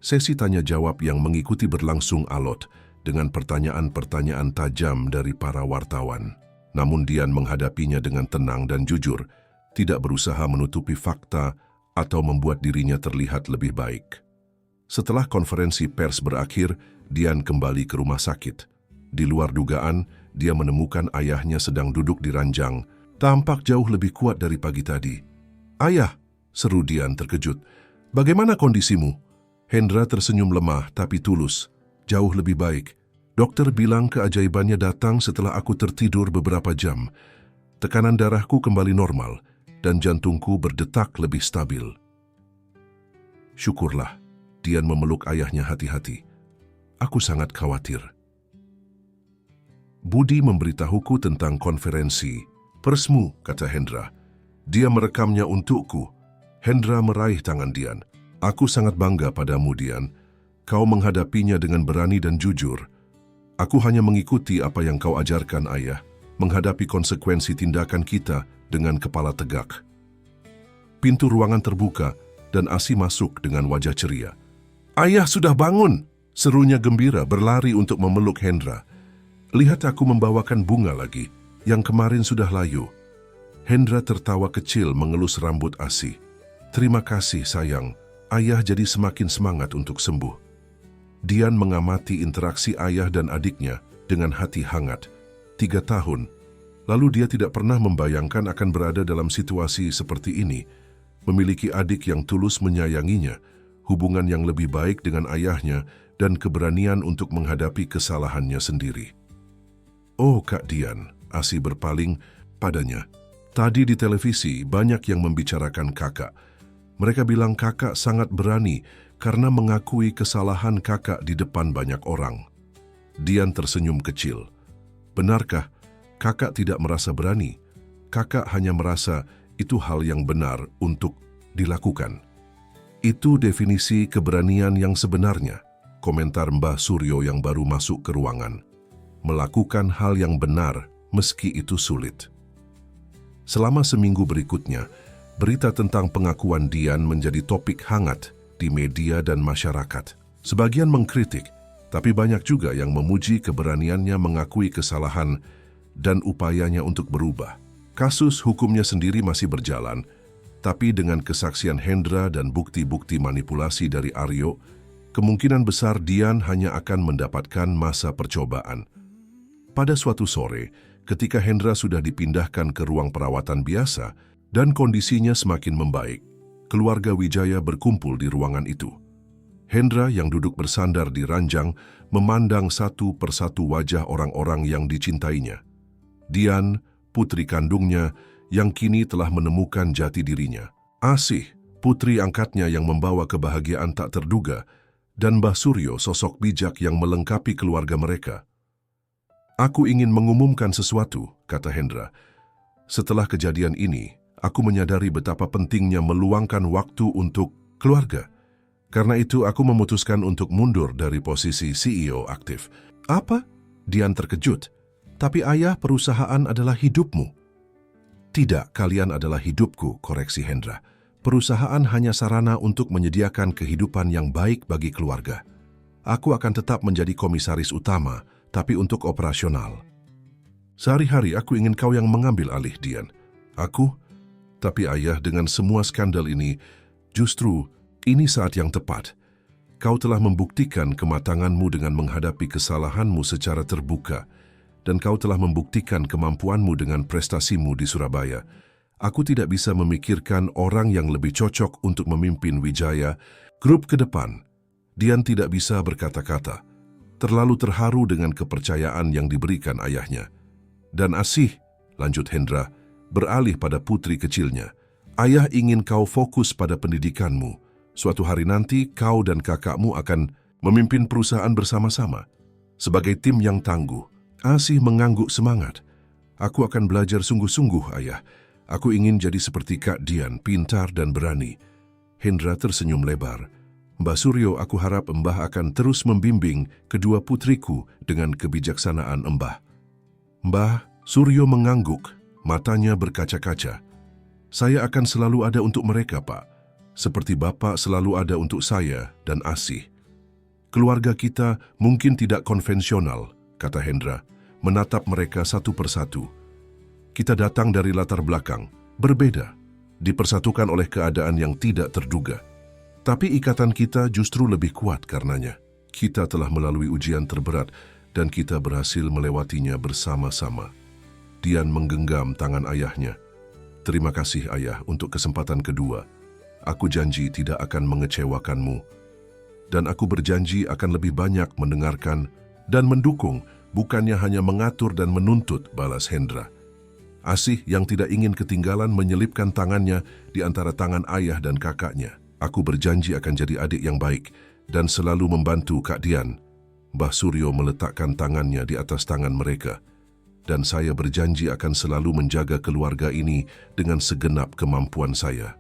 Sesi tanya jawab yang mengikuti berlangsung alot dengan pertanyaan-pertanyaan tajam dari para wartawan. Namun Dian menghadapinya dengan tenang dan jujur, tidak berusaha menutupi fakta atau membuat dirinya terlihat lebih baik. Setelah konferensi pers berakhir, Dian kembali ke rumah sakit. Di luar dugaan, dia menemukan ayahnya sedang duduk di ranjang, tampak jauh lebih kuat dari pagi tadi. "Ayah," seru Dian terkejut. "Bagaimana kondisimu?" Hendra tersenyum lemah tapi tulus. "Jauh lebih baik. Dokter bilang keajaibannya datang setelah aku tertidur beberapa jam. Tekanan darahku kembali normal dan jantungku berdetak lebih stabil." "Syukurlah." Dian memeluk ayahnya hati-hati. "Aku sangat khawatir." "Budi memberitahuku tentang konferensi persmu," kata Hendra. "Dia merekamnya untukku." Hendra meraih tangan Dian. "Aku sangat bangga padamu, Dian. Kau menghadapinya dengan berani dan jujur. Aku hanya mengikuti apa yang kau ajarkan, ayah, menghadapi konsekuensi tindakan kita dengan kepala tegak." Pintu ruangan terbuka dan Asi masuk dengan wajah ceria. "Ayah sudah bangun!" serunya gembira berlari untuk memeluk Hendra. "Lihat aku membawakan bunga lagi, yang kemarin sudah layu." Hendra tertawa kecil mengelus rambut Asi. "Terima kasih sayang, ayah jadi semakin semangat untuk sembuh." Dian mengamati interaksi ayah dan adiknya dengan hati hangat. 3 tahun, lalu dia tidak pernah membayangkan akan berada dalam situasi seperti ini, memiliki adik yang tulus menyayanginya, hubungan yang lebih baik dengan ayahnya, dan keberanian untuk menghadapi kesalahannya sendiri. "Oh, Kak Dian," Asi berpaling padanya. "Tadi di televisi banyak yang membicarakan kakak. Mereka bilang kakak sangat berani karena mengakui kesalahan kakak di depan banyak orang." Dian tersenyum kecil. "Benarkah kakak tidak merasa berani? Kakak hanya merasa itu hal yang benar untuk dilakukan." "Itu definisi keberanian yang sebenarnya," komentar Mbah Suryo yang baru masuk ke ruangan. "Melakukan hal yang benar meski itu sulit." Selama seminggu berikutnya, berita tentang pengakuan Dian menjadi topik hangat di media dan masyarakat. Sebagian mengkritik, tapi banyak juga yang memuji keberaniannya mengakui kesalahan dan upayanya untuk berubah. Kasus hukumnya sendiri masih berjalan, tapi dengan kesaksian Hendra dan bukti-bukti manipulasi dari Aryo, kemungkinan besar Dian hanya akan mendapatkan masa percobaan. Pada suatu sore, ketika Hendra sudah dipindahkan ke ruang perawatan biasa dan kondisinya semakin membaik, keluarga Wijaya berkumpul di ruangan itu. Hendra yang duduk bersandar di ranjang memandang satu persatu wajah orang-orang yang dicintainya. Dian, putri kandungnya, yang kini telah menemukan jati dirinya. Asih, putri angkatnya yang membawa kebahagiaan tak terduga, dan Mbah Suryo, sosok bijak yang melengkapi keluarga mereka. "Aku ingin mengumumkan sesuatu," kata Hendra. "Setelah kejadian ini, aku menyadari betapa pentingnya meluangkan waktu untuk keluarga. Karena itu, aku memutuskan untuk mundur dari posisi CEO aktif." "Apa?" Dian terkejut. "Tapi ayah, perusahaan adalah hidupmu." "Tidak, kalian adalah hidupku," koreksi Hendra. "Perusahaan hanya sarana untuk menyediakan kehidupan yang baik bagi keluarga. Aku akan tetap menjadi komisaris utama, tapi untuk operasional. Sehari-hari aku ingin kau yang mengambil alih, Dian." "Aku? Tapi ayah, dengan semua skandal ini, justru ini saat yang tepat. Kau telah membuktikan kematanganmu dengan menghadapi kesalahanmu secara terbuka, dan kau telah membuktikan kemampuanmu dengan prestasimu di Surabaya. Aku tidak bisa memikirkan orang yang lebih cocok untuk memimpin Wijaya Group ke depan." Dian tidak bisa berkata-kata, terlalu terharu dengan kepercayaan yang diberikan ayahnya. "Dan Asih," lanjut Hendra, beralih pada putri kecilnya, "ayah ingin kau fokus pada pendidikanmu. Suatu hari nanti kau dan kakakmu akan memimpin perusahaan bersama-sama. Sebagai tim yang tangguh." Asih mengangguk semangat. "Aku akan belajar sungguh-sungguh, ayah. Aku ingin jadi seperti Kak Dian, pintar dan berani. Hendra tersenyum lebar. Mbah Suryo, aku harap Mbah akan terus membimbing kedua putriku dengan kebijaksanaan Mbah. Mbah Suryo mengangguk, matanya berkaca-kaca. Saya akan selalu ada untuk mereka, Pak. Seperti Bapak selalu ada untuk saya dan Asih. Keluarga kita mungkin tidak konvensional, kata Hendra, menatap mereka satu persatu. Kita datang dari latar belakang, berbeda, dipersatukan oleh keadaan yang tidak terduga. Tapi ikatan kita justru lebih kuat karenanya. Kita telah melalui ujian terberat dan kita berhasil melewatinya bersama-sama. Dian menggenggam tangan ayahnya. Terima kasih ayah untuk kesempatan kedua. Aku janji tidak akan mengecewakanmu. Dan aku berjanji akan lebih banyak mendengarkan dan mendukung, bukannya hanya mengatur dan menuntut, balas Hendra. Asih yang tidak ingin ketinggalan menyelipkan tangannya di antara tangan ayah dan kakaknya. Aku berjanji akan jadi adik yang baik dan selalu membantu Kak Dian. Mbah Suryo meletakkan tangannya di atas tangan mereka. Dan saya berjanji akan selalu menjaga keluarga ini dengan segenap kemampuan saya.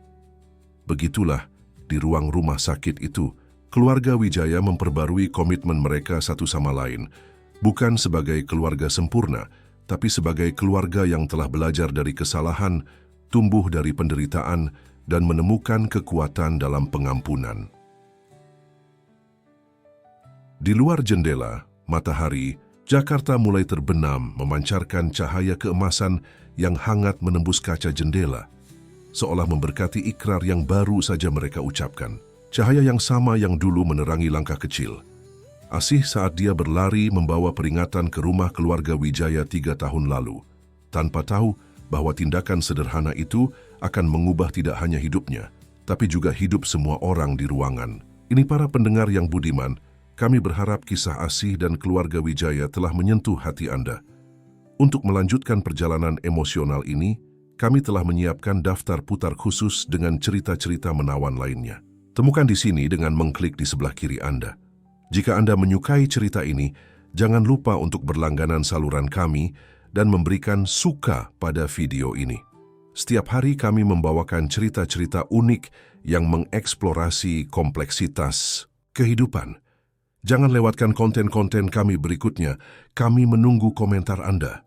Begitulah, di ruang rumah sakit itu, keluarga Wijaya memperbarui komitmen mereka satu sama lain. Bukan sebagai keluarga sempurna, tapi sebagai keluarga yang telah belajar dari kesalahan, tumbuh dari penderitaan, dan menemukan kekuatan dalam pengampunan. Di luar jendela, matahari, Jakarta mulai terbenam memancarkan cahaya keemasan yang hangat menembus kaca jendela, seolah memberkati ikrar yang baru saja mereka ucapkan. Cahaya yang sama yang dulu menerangi langkah kecil. Asih saat dia berlari membawa peringatan ke rumah keluarga Wijaya 3 tahun lalu, tanpa tahu bahwa tindakan sederhana itu akan mengubah tidak hanya hidupnya, tapi juga hidup semua orang di ruangan. Ini para pendengar yang budiman, kami berharap kisah Asih dan keluarga Wijaya telah menyentuh hati Anda. Untuk melanjutkan perjalanan emosional ini, kami telah menyiapkan daftar putar khusus dengan cerita-cerita menawan lainnya. Temukan di sini dengan mengklik di sebelah kiri Anda. Jika Anda menyukai cerita ini, jangan lupa untuk berlangganan saluran kami dan memberikan suka pada video ini. Setiap hari kami membawakan cerita-cerita unik yang mengeksplorasi kompleksitas kehidupan. Jangan lewatkan konten-konten kami berikutnya. Kami menunggu komentar Anda.